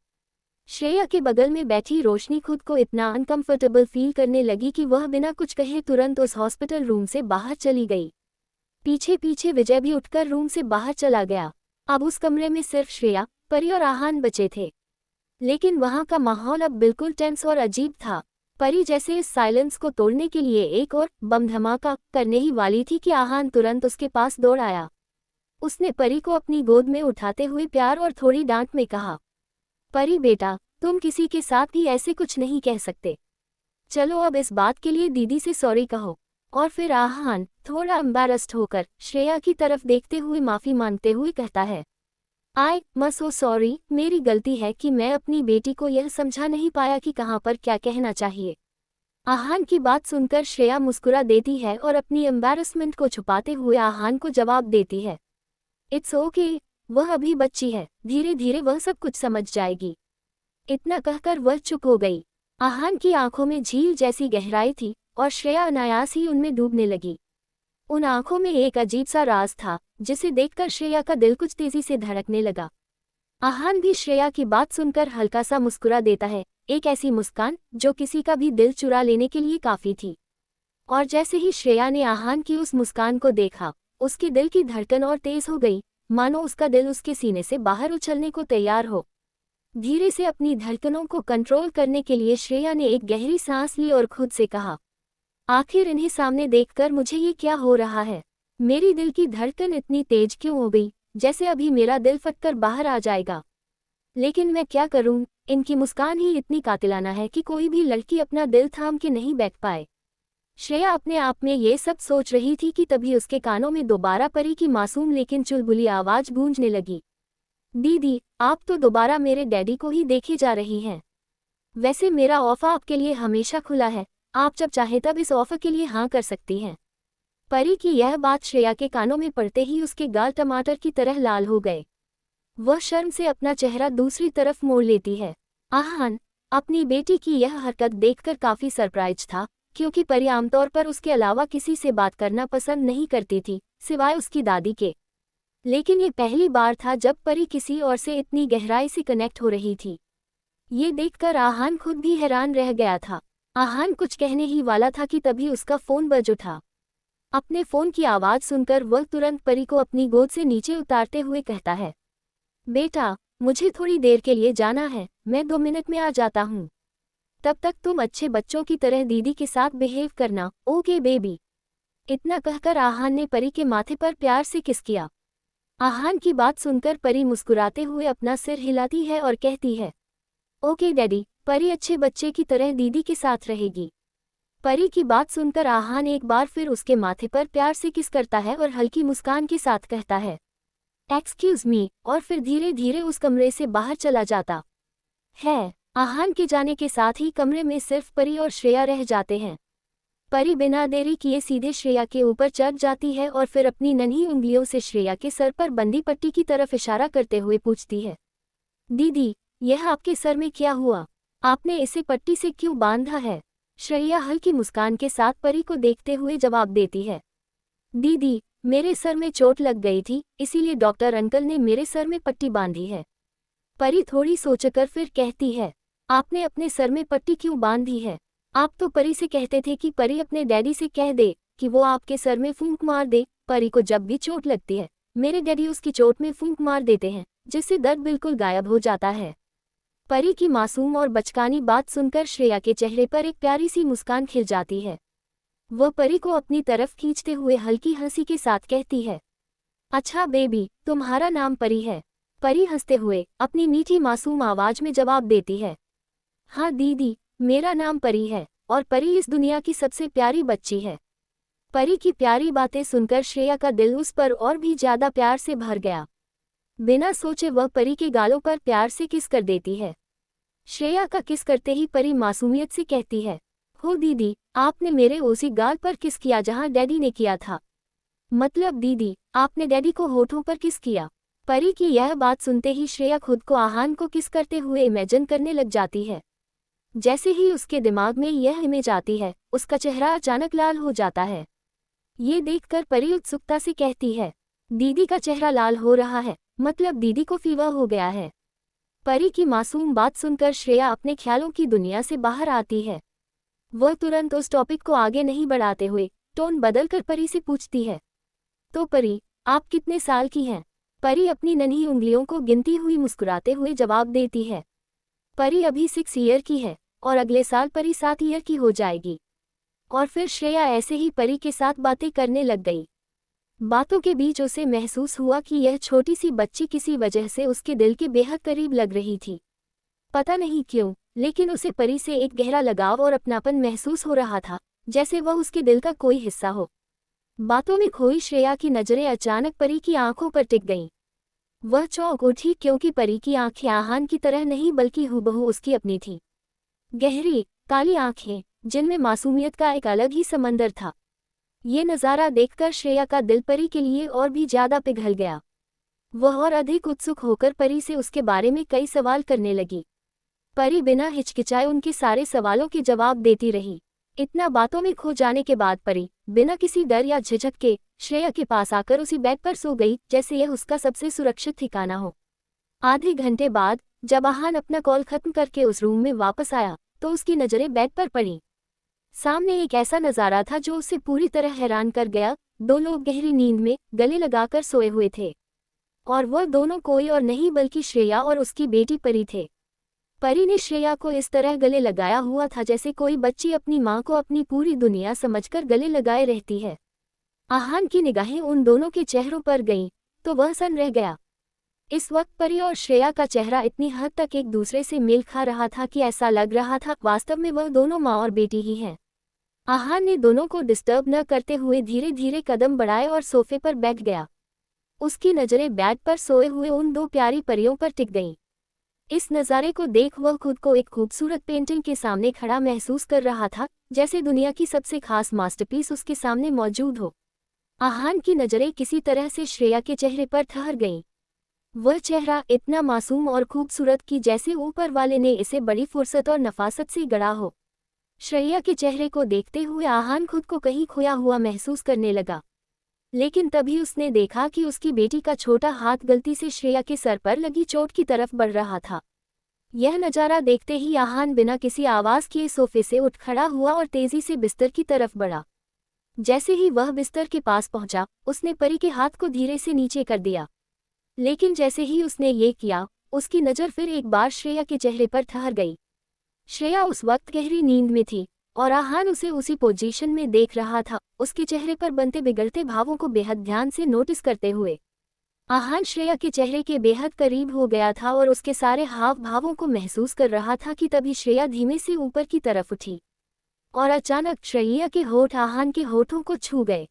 श्रेया के बगल में बैठी रोशनी खुद को इतना अनकंफर्टेबल फील करने लगी कि वह बिना कुछ कहे तुरंत उस हॉस्पिटल रूम से बाहर चली गई। पीछे पीछे विजय भी उठकर रूम से बाहर चला गया। अब उस कमरे में सिर्फ श्रेया, परी और आहान बचे थे। लेकिन वहां का माहौल अब बिल्कुल टेंस और अजीब था। परी जैसे इस साइलेंस को तोड़ने के लिए एक और बम धमाका करने ही वाली थी कि आहान तुरंत उसके पास दौड़ आया। उसने परी को अपनी गोद में उठाते हुए प्यार और थोड़ी डांट में कहा, परी बेटा, तुम किसी के साथ भी ऐसे कुछ नहीं कह सकते। चलो अब इस बात के लिए दीदी से सॉरी कहो। और फिर आहान थोड़ा एम्बैरेस्ड होकर श्रेया की तरफ देखते हुए माफी मांगते हुए कहता है, आई एम सो सॉरी, मेरी गलती है कि मैं अपनी बेटी को यह समझा नहीं पाया कि कहाँ पर क्या कहना चाहिए। आहान की बात सुनकर श्रेया मुस्कुरा देती है और अपनी एम्बैरेसमेंट को छुपाते हुए आहान को जवाब देती है, इट्स ओके, वह अभी बच्ची है, धीरे धीरे वह सब कुछ समझ जाएगी। इतना कहकर वह चुप हो गई। आहान की आंखों में झील जैसी गहराई थी और श्रेया अनायास ही उनमें डूबने लगी। उन आंखों में एक अजीब सा राज था, जिसे देखकर श्रेया का दिल कुछ तेजी से धड़कने लगा। आहान भी श्रेया की बात सुनकर हल्का सा मुस्कुरा देता है, एक ऐसी मुस्कान जो किसी का भी दिल चुरा लेने के लिए काफी थी। और जैसे ही श्रेया ने आहान की उस मुस्कान को देखा, उसके दिल की धड़कन और तेज हो गई, मानो उसका दिल उसके सीने से बाहर उछलने को तैयार हो। धीरे से अपनी धड़कनों को कंट्रोल करने के लिए श्रेया ने एक गहरी सांस ली और खुद से कहा, आखिर इन्हें सामने देखकर मुझे ये क्या हो रहा है? मेरी दिल की धड़कन इतनी तेज क्यों हो गई, जैसे अभी मेरा दिल फटकर बाहर आ जाएगा। लेकिन मैं क्या करूं, इनकी मुस्कान ही इतनी कातिलाना है कि कोई भी लड़की अपना दिल थाम के नहीं बैठ पाए। श्रेया अपने आप में ये सब सोच रही थी कि तभी उसके कानों में दोबारा परी की मासूम लेकिन चुलबुली आवाज गूंजने लगी, दीदी, आप तो दोबारा मेरे डैडी को ही देखे जा रही हैं। वैसे मेरा ऑफर आपके लिए हमेशा खुला है, आप जब चाहे तब इस ऑफर के लिए हाँ कर सकती हैं। परी की यह बात श्रेया के कानों में पड़ते ही उसके गाल टमाटर की तरह लाल हो गए। वह शर्म से अपना चेहरा दूसरी तरफ मोड़ लेती है। आहान अपनी बेटी की यह हरकत देखकर काफी सरप्राइज था, क्योंकि परी आमतौर पर उसके अलावा किसी से बात करना पसंद नहीं करती थी, सिवाय उसकी दादी के। लेकिन ये पहली बार था जब परी किसी और से इतनी गहराई से कनेक्ट हो रही थी। ये देखकर आहान खुद भी हैरान रह गया था। आहान कुछ कहने ही वाला था कि तभी उसका फोन बज उठा। अपने फोन की आवाज सुनकर वह तुरंत परी को अपनी गोद से नीचे उतारते हुए कहता है, बेटा, मुझे थोड़ी देर के लिए जाना है, मैं 2 मिनट में आ जाता हूँ। तब तक तुम अच्छे बच्चों की तरह दीदी के साथ बिहेव करना, ओके बेबी। इतना कहकर आहान ने परी के माथे पर प्यार से किस किया। आहान की बात सुनकर परी मुस्कुराते हुए अपना सिर हिलाती है और कहती है, ओके डैडी। परी अच्छे बच्चे की तरह दीदी के साथ रहेगी। परी की बात सुनकर आहान एक बार फिर उसके माथे पर प्यार से किस करता है और हल्की मुस्कान के साथ कहता है, एक्सक्यूज मी, और फिर धीरे धीरे उस कमरे से बाहर चला जाता है। आहान के जाने के साथ ही कमरे में सिर्फ परी और श्रेया रह जाते हैं। परी बिना देरी किए सीधे श्रेया के ऊपर चढ़ जाती है और फिर अपनी नन्ही उंगलियों से श्रेया के सर पर बंदी पट्टी की तरफ इशारा करते हुए पूछती है, दीदी, यह आपके सर में क्या हुआ? आपने इसे पट्टी से क्यों बांधा है? श्रेया हल्की मुस्कान के साथ परी को देखते हुए जवाब देती है, दीदी, मेरे सर में चोट लग गई थी, इसीलिए डॉक्टर अंकल ने मेरे सर में पट्टी बांधी है। परी थोड़ी सोचकर फिर कहती है, आपने अपने सर में पट्टी क्यों बांधी है? आप तो परी से कहते थे कि परी अपने डैडी से कह दे कि वो आपके सर में फूंक मार दे। परी को जब भी चोट लगती है, मेरे डैडी उसकी चोट में फूंक मार देते हैं, जिससे दर्द बिल्कुल गायब हो जाता है। परी की मासूम और बचकानी बात सुनकर श्रेया के चेहरे पर एक प्यारी सी मुस्कान खिल जाती है। वह परी को अपनी तरफ खींचते हुए हल्की हंसी के साथ कहती है, अच्छा बेबी, तुम्हारा नाम परी है? परी हंसते हुए अपनी मीठी मासूम आवाज में जवाब देती है, हाँ दीदी, मेरा नाम परी है और परी इस दुनिया की सबसे प्यारी बच्ची है। परी की प्यारी बातें सुनकर श्रेया का दिल उस पर और भी ज्यादा प्यार से भर गया। बिना सोचे वह परी के गालों पर प्यार से किस कर देती है। श्रेया का किस करते ही परी मासूमियत से कहती है, हो दीदी, आपने मेरे उसी गाल पर किस किया जहां डैडी ने किया था। मतलब दीदी, आपने डैडी को होठों पर किस किया। परी की यह बात सुनते ही श्रेया खुद को आहान को किस करते हुए इमेजिन करने लग जाती है। जैसे ही उसके दिमाग में यह इमेज आती है, उसका चेहरा अचानक लाल हो जाता है। ये देखकर परी उत्सुकता से कहती है, दीदी का चेहरा लाल हो रहा है, मतलब दीदी को फीवर हो गया है। परी की मासूम बात सुनकर श्रेया अपने ख्यालों की दुनिया से बाहर आती है। वह तुरंत उस टॉपिक को आगे नहीं बढ़ाते हुए टोन बदलकर परी से पूछती है, तो परी, आप कितने साल की हैं। परी अपनी नन्ही उंगलियों को गिनती हुई मुस्कुराते हुए जवाब देती है, परी अभी 6 ईयर की है और अगले साल परी 7 ईयर की हो जाएगी। और फिर श्रेया ऐसे ही परी के साथ बातें करने लग गई। बातों के बीच उसे महसूस हुआ कि यह छोटी सी बच्ची किसी वजह से उसके दिल के बेहद करीब लग रही थी। पता नहीं क्यों, लेकिन उसे परी से एक गहरा लगाव और अपनापन महसूस हो रहा था, जैसे वह उसके दिल का कोई हिस्सा हो। बातों में खोई श्रेया की नजरें अचानक परी की आंखों पर टिक गईं। वह चौंक उठी क्योंकि परी की आंखें आहान की तरह नहीं बल्कि हूबहू उसकी अपनी थी। गहरी, काली आंखें, जिनमें मासूमियत का एक अलग ही समंदर था। ये नज़ारा देखकर श्रेया का दिल परी के लिए और भी ज्यादा पिघल गया। वह और अधिक उत्सुक होकर परी से उसके बारे में कई सवाल करने लगी। परी बिना हिचकिचाए उनके सारे सवालों के जवाब देती रही। इतना बातों में खो जाने के बाद परी बिना किसी डर या झिझक के श्रेया के पास आकर उसी बेड पर सो गई जैसे यह उसका सबसे सुरक्षित ठिकाना हो। आधे घंटे बाद जब आहान अपना कॉल खत्म करके उस रूम में वापस आया तो उसकी नज़रें बेड पर पड़ी। सामने एक ऐसा नज़ारा था जो उसे पूरी तरह हैरान कर गया। 2 लोग गहरी नींद में गले लगाकर सोए हुए थे और वह दोनों कोई और नहीं बल्कि श्रेया और उसकी बेटी परी थे। परी ने श्रेया को इस तरह गले लगाया हुआ था जैसे कोई बच्ची अपनी माँ को अपनी पूरी दुनिया समझकर गले लगाए रहती है। आहान की निगाहें उन दोनों के चेहरों पर गईं तो वह सन रह गया। इस वक्त परी और श्रेया का चेहरा इतनी हद तक एक दूसरे से मेल खा रहा था कि ऐसा लग रहा था वास्तव में वह दोनों माँ और बेटी ही हैं। आहान ने दोनों को डिस्टर्ब न करते हुए धीरे धीरे कदम बढ़ाए और सोफे पर बैठ गया। उसकी नज़रें बेड पर सोए हुए उन 2 प्यारी परियों पर टिक गईं। इस नज़ारे को देख वह खुद को एक खूबसूरत पेंटिंग के सामने खड़ा महसूस कर रहा था, जैसे दुनिया की सबसे खास मास्टरपीस उसके सामने मौजूद हो। आहान की नज़रें किसी तरह से श्रेया के चेहरे पर ठहर गईं। वह चेहरा इतना मासूम और खूबसूरत कि जैसे ऊपर वाले ने इसे बड़ी फुर्सत और नफासत से गढ़ा हो। श्रेया के चेहरे को देखते हुए आहान खुद को कहीं खोया हुआ महसूस करने लगा। लेकिन तभी उसने देखा कि उसकी बेटी का छोटा हाथ गलती से श्रेया के सर पर लगी चोट की तरफ बढ़ रहा था। यह नज़ारा देखते ही आहान बिना किसी आवाज़ किए सोफे से उठ खड़ा हुआ और तेजी से बिस्तर की तरफ बढ़ा। जैसे ही वह बिस्तर के पास पहुंचा, उसने परी के हाथ को धीरे से नीचे कर दिया। लेकिन जैसे ही उसने ये किया, उसकी नज़र फिर एक बार श्रेया के चेहरे पर ठहर गई। श्रेया उस वक्त गहरी नींद में थी और आहान उसे उसी पोजीशन में देख रहा था, उसके चेहरे पर बनते बिगड़ते भावों को बेहद ध्यान से नोटिस करते हुए। आहान श्रेया के चेहरे के बेहद करीब हो गया था और उसके सारे हाव भावों को महसूस कर रहा था कि तभी श्रेया धीमे से ऊपर की तरफ उठी और अचानक श्रेया के होठ आहान के होठों को छू गए।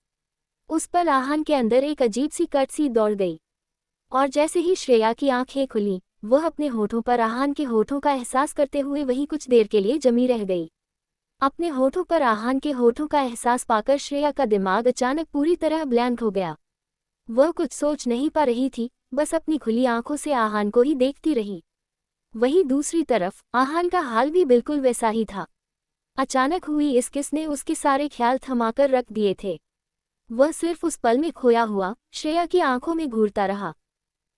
उस पल आहान के अंदर एक अजीब सी कट सी दौड़ गई और जैसे ही श्रेया की आंखें खुली, वह अपने होठों पर आहान के होठों का एहसास करते हुए वहीं कुछ देर के लिए जमी रह गई। अपने होठों पर आहान के होठों का एहसास पाकर श्रेया का दिमाग अचानक पूरी तरह ब्लैंक हो गया। वह कुछ सोच नहीं पा रही थी, बस अपनी खुली आंखों से आहान को ही देखती रही। वहीं दूसरी तरफ आहान का हाल भी बिल्कुल वैसा ही था। अचानक हुई इस किस ने उसके सारे ख्याल थमाकर रख दिए थे। वह सिर्फ उस पल में खोया हुआ श्रेया की आंखों में घूरता रहा।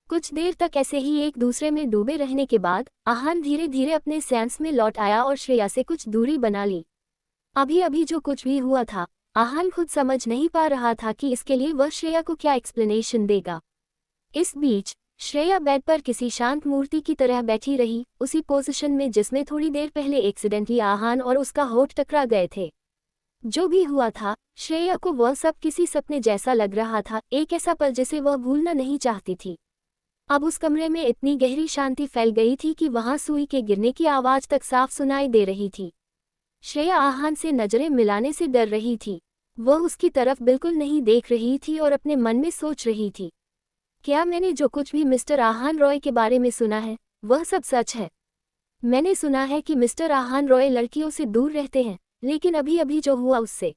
कुछ देर तक ऐसे ही एक दूसरे में डूबे रहने के बाद आहान धीरे धीरे अपने सेंस में लौट आया और श्रेया से कुछ दूरी बना ली। अभी अभी जो कुछ भी हुआ था, आहान खुद समझ नहीं पा रहा था कि इसके लिए वह श्रेया को क्या एक्सप्लेनेशन देगा। इस बीच श्रेया बेड पर किसी शांत मूर्ति की तरह बैठी रही, उसी पोजीशन में जिसमें थोड़ी देर पहले एक्सीडेंटली आहान और उसका होठ टकरा गए थे। जो भी हुआ था, श्रेया को वह सब किसी सपने जैसा लग रहा था, एक ऐसा पल जिसे वह भूलना नहीं चाहती थी। अब उस कमरे में इतनी गहरी शांति फैल गई थी कि वहां सुई के गिरने की आवाज तक साफ सुनाई दे रही थी। श्रेया आहान से नजरें मिलाने से डर रही थी। वह उसकी तरफ बिल्कुल नहीं देख रही थी और अपने मन में सोच रही थी, क्या मैंने जो कुछ भी मिस्टर आहान रॉय के बारे में सुना है वह सब सच है? मैंने सुना है कि मिस्टर आहान रॉय लड़कियों से दूर रहते हैं, लेकिन अभी अभी जो हुआ उससे।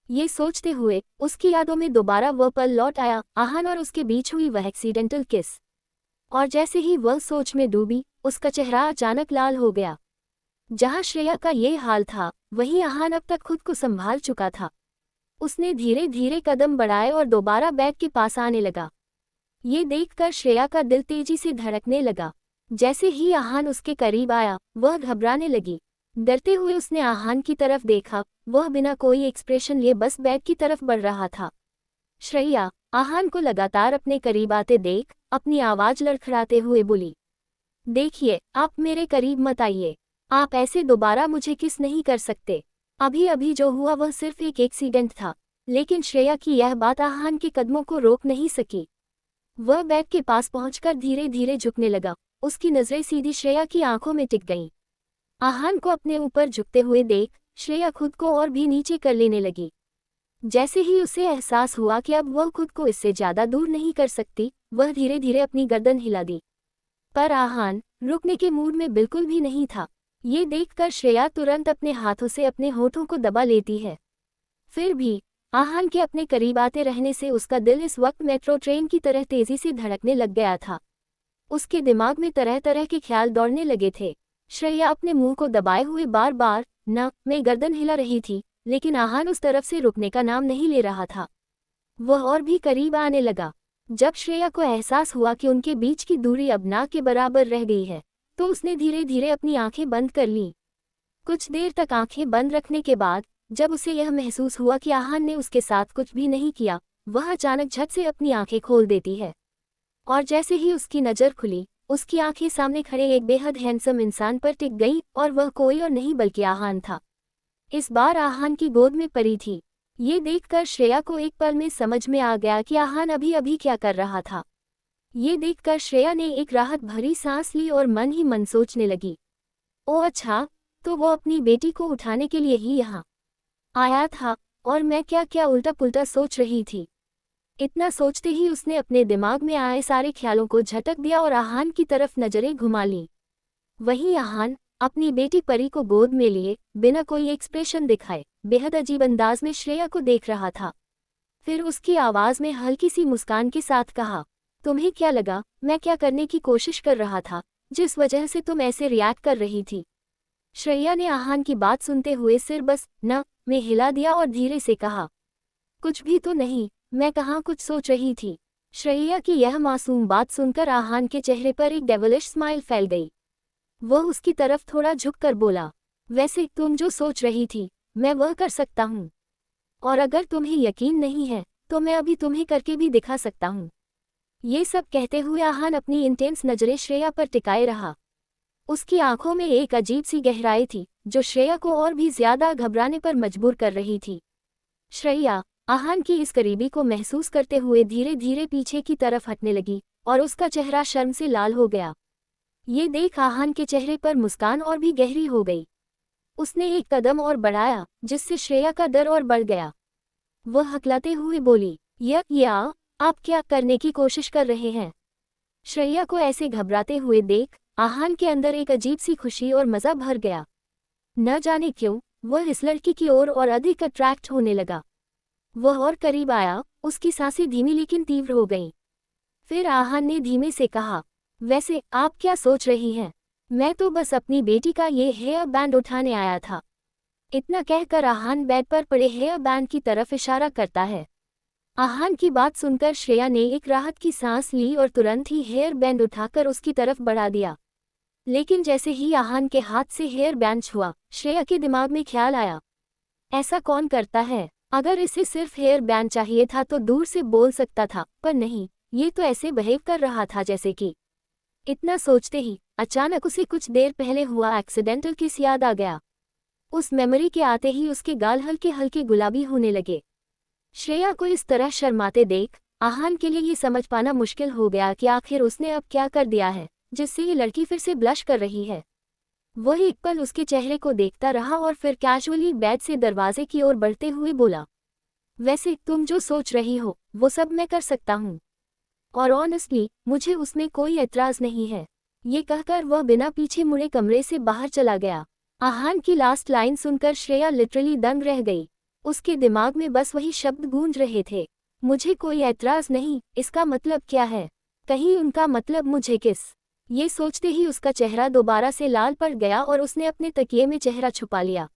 ये सोचते हुए उसकी यादों में दोबारा वह पल लौट आया, आहान और उसके बीच हुई वह एक्सीडेंटल किस। और जैसे ही वह सोच में डूबी, उसका चेहरा अचानक लाल हो गया। जहां श्रेया का ये हाल था, वहीं आहान अब तक खुद को संभाल चुका था। उसने धीरे धीरे कदम बढ़ाए और दोबारा बेड के पास आने लगा। ये देखकर श्रेया का दिल तेजी से धड़कने लगा। जैसे ही आहान उसके करीब आया, वह घबराने लगी। डरते हुए उसने आहान की तरफ देखा। वह बिना कोई एक्सप्रेशन लिए बस बेड की तरफ बढ़ रहा था। श्रेया आहान को लगातार अपने करीब आते देख अपनी आवाज लड़खड़ाते हुए बोली, देखिए, आप मेरे करीब मत आइए। आप ऐसे दोबारा मुझे किस नहीं कर सकते। अभी अभी जो हुआ वह सिर्फ एक एक्सीडेंट था। लेकिन श्रेया की यह बात आहान के कदमों को रोक नहीं सकी। वह बेड के पास पहुंचकर धीरे धीरे झुकने लगा। उसकी नजरें सीधी श्रेया की आंखों में टिक गईं। आहान को अपने ऊपर झुकते हुए देख श्रेया खुद को और भी नीचे कर लेने लगी। जैसे ही उसे एहसास हुआ कि अब वह खुद को इससे ज्यादा दूर नहीं कर सकती, वह धीरे धीरे अपनी गर्दन हिला दी। पर आहान रुकने के मूड में बिल्कुल भी नहीं था। ये देखकर श्रेया तुरंत अपने हाथों से अपने होठों को दबा लेती है। फिर भी आहान के अपने करीब आते रहने से उसका दिल इस वक्त मेट्रो ट्रेन की तरह तेजी से धड़कने लग गया था। उसके दिमाग में तरह तरह के ख्याल दौड़ने लगे थे। श्रेया अपने मुंह को दबाए हुए बार बार न में गर्दन हिला रही थी, लेकिन आहान उस तरफ से रुकने का नाम नहीं ले रहा था। वह और भी करीब आने लगा। जब श्रेया को एहसास हुआ कि उनके बीच की दूरी अब ना के बराबर रह गई है, तो उसने धीरे धीरे अपनी आंखें बंद कर लीं। कुछ देर तक आंखें बंद रखने के बाद जब उसे यह महसूस हुआ कि आहान ने उसके साथ कुछ भी नहीं किया, वह अचानक झट से अपनी आंखें खोल देती है। और जैसे ही उसकी नज़र खुली, उसकी आंखें सामने खड़े एक बेहद हैंडसम इंसान पर टिक गईं और वह कोई और नहीं बल्कि आहान था। इस बार आहान की गोद में पड़ी थी। ये देखकर श्रेया को एक पल में समझ में आ गया कि आहान अभी अभी क्या कर रहा था। ये देखकर श्रेया ने एक राहत भरी सांस ली और मन ही मन सोचने लगी, ओह अच्छा, तो वो अपनी बेटी को उठाने के लिए ही यहाँ आया था और मैं क्या क्या उल्टा पुल्टा सोच रही थी। इतना सोचते ही उसने अपने दिमाग में आए सारे ख्यालों को झटक दिया और आहान की तरफ नजरें घुमा लीं। वहीं आहान अपनी बेटी परी को गोद में लिए बिना कोई एक्सप्रेशन दिखाए बेहद अजीब अंदाज में श्रेया को देख रहा था। फिर उसकी आवाज में हल्की सी मुस्कान के साथ कहा, तुम्हें क्या लगा मैं क्या करने की कोशिश कर रहा था जिस वजह से तुम ऐसे रिएक्ट कर रही थी? श्रेया ने आहान की बात सुनते हुए सिर बस न में हिला दिया और धीरे से कहा, कुछ भी तो नहीं, मैं कहाँ कुछ सोच रही थी। श्रेया की यह मासूम बात सुनकर आहान के चेहरे पर एक डेविलिश स्माइल फैल गई। वह उसकी तरफ थोड़ा झुककर बोला, वैसे तुम जो सोच रही थी मैं वह कर सकता हूँ, और अगर तुम्हें यकीन नहीं है तो मैं अभी तुम्हें करके भी दिखा सकता हूँ। ये सब कहते हुए आहान अपनी इंटेंस नजरें श्रेया पर टिकाए रहा। उसकी आंखों में एक अजीब सी गहराई थी जो श्रेया को और भी ज्यादा घबराने पर मजबूर कर रही थी। श्रेया आहान की इस करीबी को महसूस करते हुए धीरे धीरे पीछे की तरफ हटने लगी और उसका चेहरा शर्म से लाल हो गया। ये देख आहान के चेहरे पर मुस्कान और भी गहरी हो गई। उसने एक कदम और बढ़ाया जिससे श्रेया का डर और बढ़ गया। वह हकलाते हुए बोली, या आप क्या करने की कोशिश कर रहे हैं? श्रेया को ऐसे घबराते हुए देख आहान के अंदर एक अजीब सी खुशी और मज़ा भर गया। न जाने क्यों वह इस लड़की की ओर और अधिक अट्रैक्ट होने लगा। वह और करीब आया, उसकी सांसें धीमी लेकिन तीव्र हो गईं। फिर आहान ने धीमे से कहा, वैसे आप क्या सोच रही हैं? मैं तो बस अपनी बेटी का ये हेयर बैंड उठाने आया था। इतना कहकर आहान बेड पर पड़े हेयर बैंड की तरफ इशारा करता है। आहान की बात सुनकर श्रेया ने एक राहत की सांस ली और तुरंत ही हेयर बैंड उठाकर उसकी तरफ बढ़ा दिया। लेकिन जैसे ही आहान के हाथ से हेयर बैंड छुआ, श्रेया के दिमाग में ख्याल आया, ऐसा कौन करता है? अगर इसे सिर्फ हेयर बैंड चाहिए था तो दूर से बोल सकता था, पर नहीं, ये तो ऐसे बिहेव कर रहा था जैसे कि। इतना सोचते ही अचानक उसे कुछ देर पहले हुआ एक्सीडेंटल किस याद आ गया। उस मेमोरी के आते ही उसके गाल हल्के हल्के गुलाबी होने लगे। श्रेया को इस तरह शर्माते देख आहान के लिए ये समझ पाना मुश्किल हो गया कि आखिर उसने अब क्या कर दिया है जिससे ये लड़की फिर से ब्लश कर रही है। वह एक पल उसके चेहरे को देखता रहा और फिर कैजुअली बेड से दरवाजे की ओर बढ़ते हुए बोला, वैसे तुम जो सोच रही हो वो सब मैं कर सकता हूँ, और ऑनेस्टली मुझे उसमें कोई एतराज नहीं है। ये कहकर वह बिना पीछे मुड़े कमरे से बाहर चला गया। आहान की लास्ट लाइन सुनकर श्रेया लिटरली दंग रह गई। उसके दिमाग में बस वही शब्द गूंज रहे थे, मुझे कोई एतराज नहीं, इसका मतलब क्या है? कहीं उनका मतलब मुझे किस? ये सोचते ही उसका चेहरा दोबारा से लाल पड़ गया और उसने अपने तकिए में चेहरा छुपा लिया।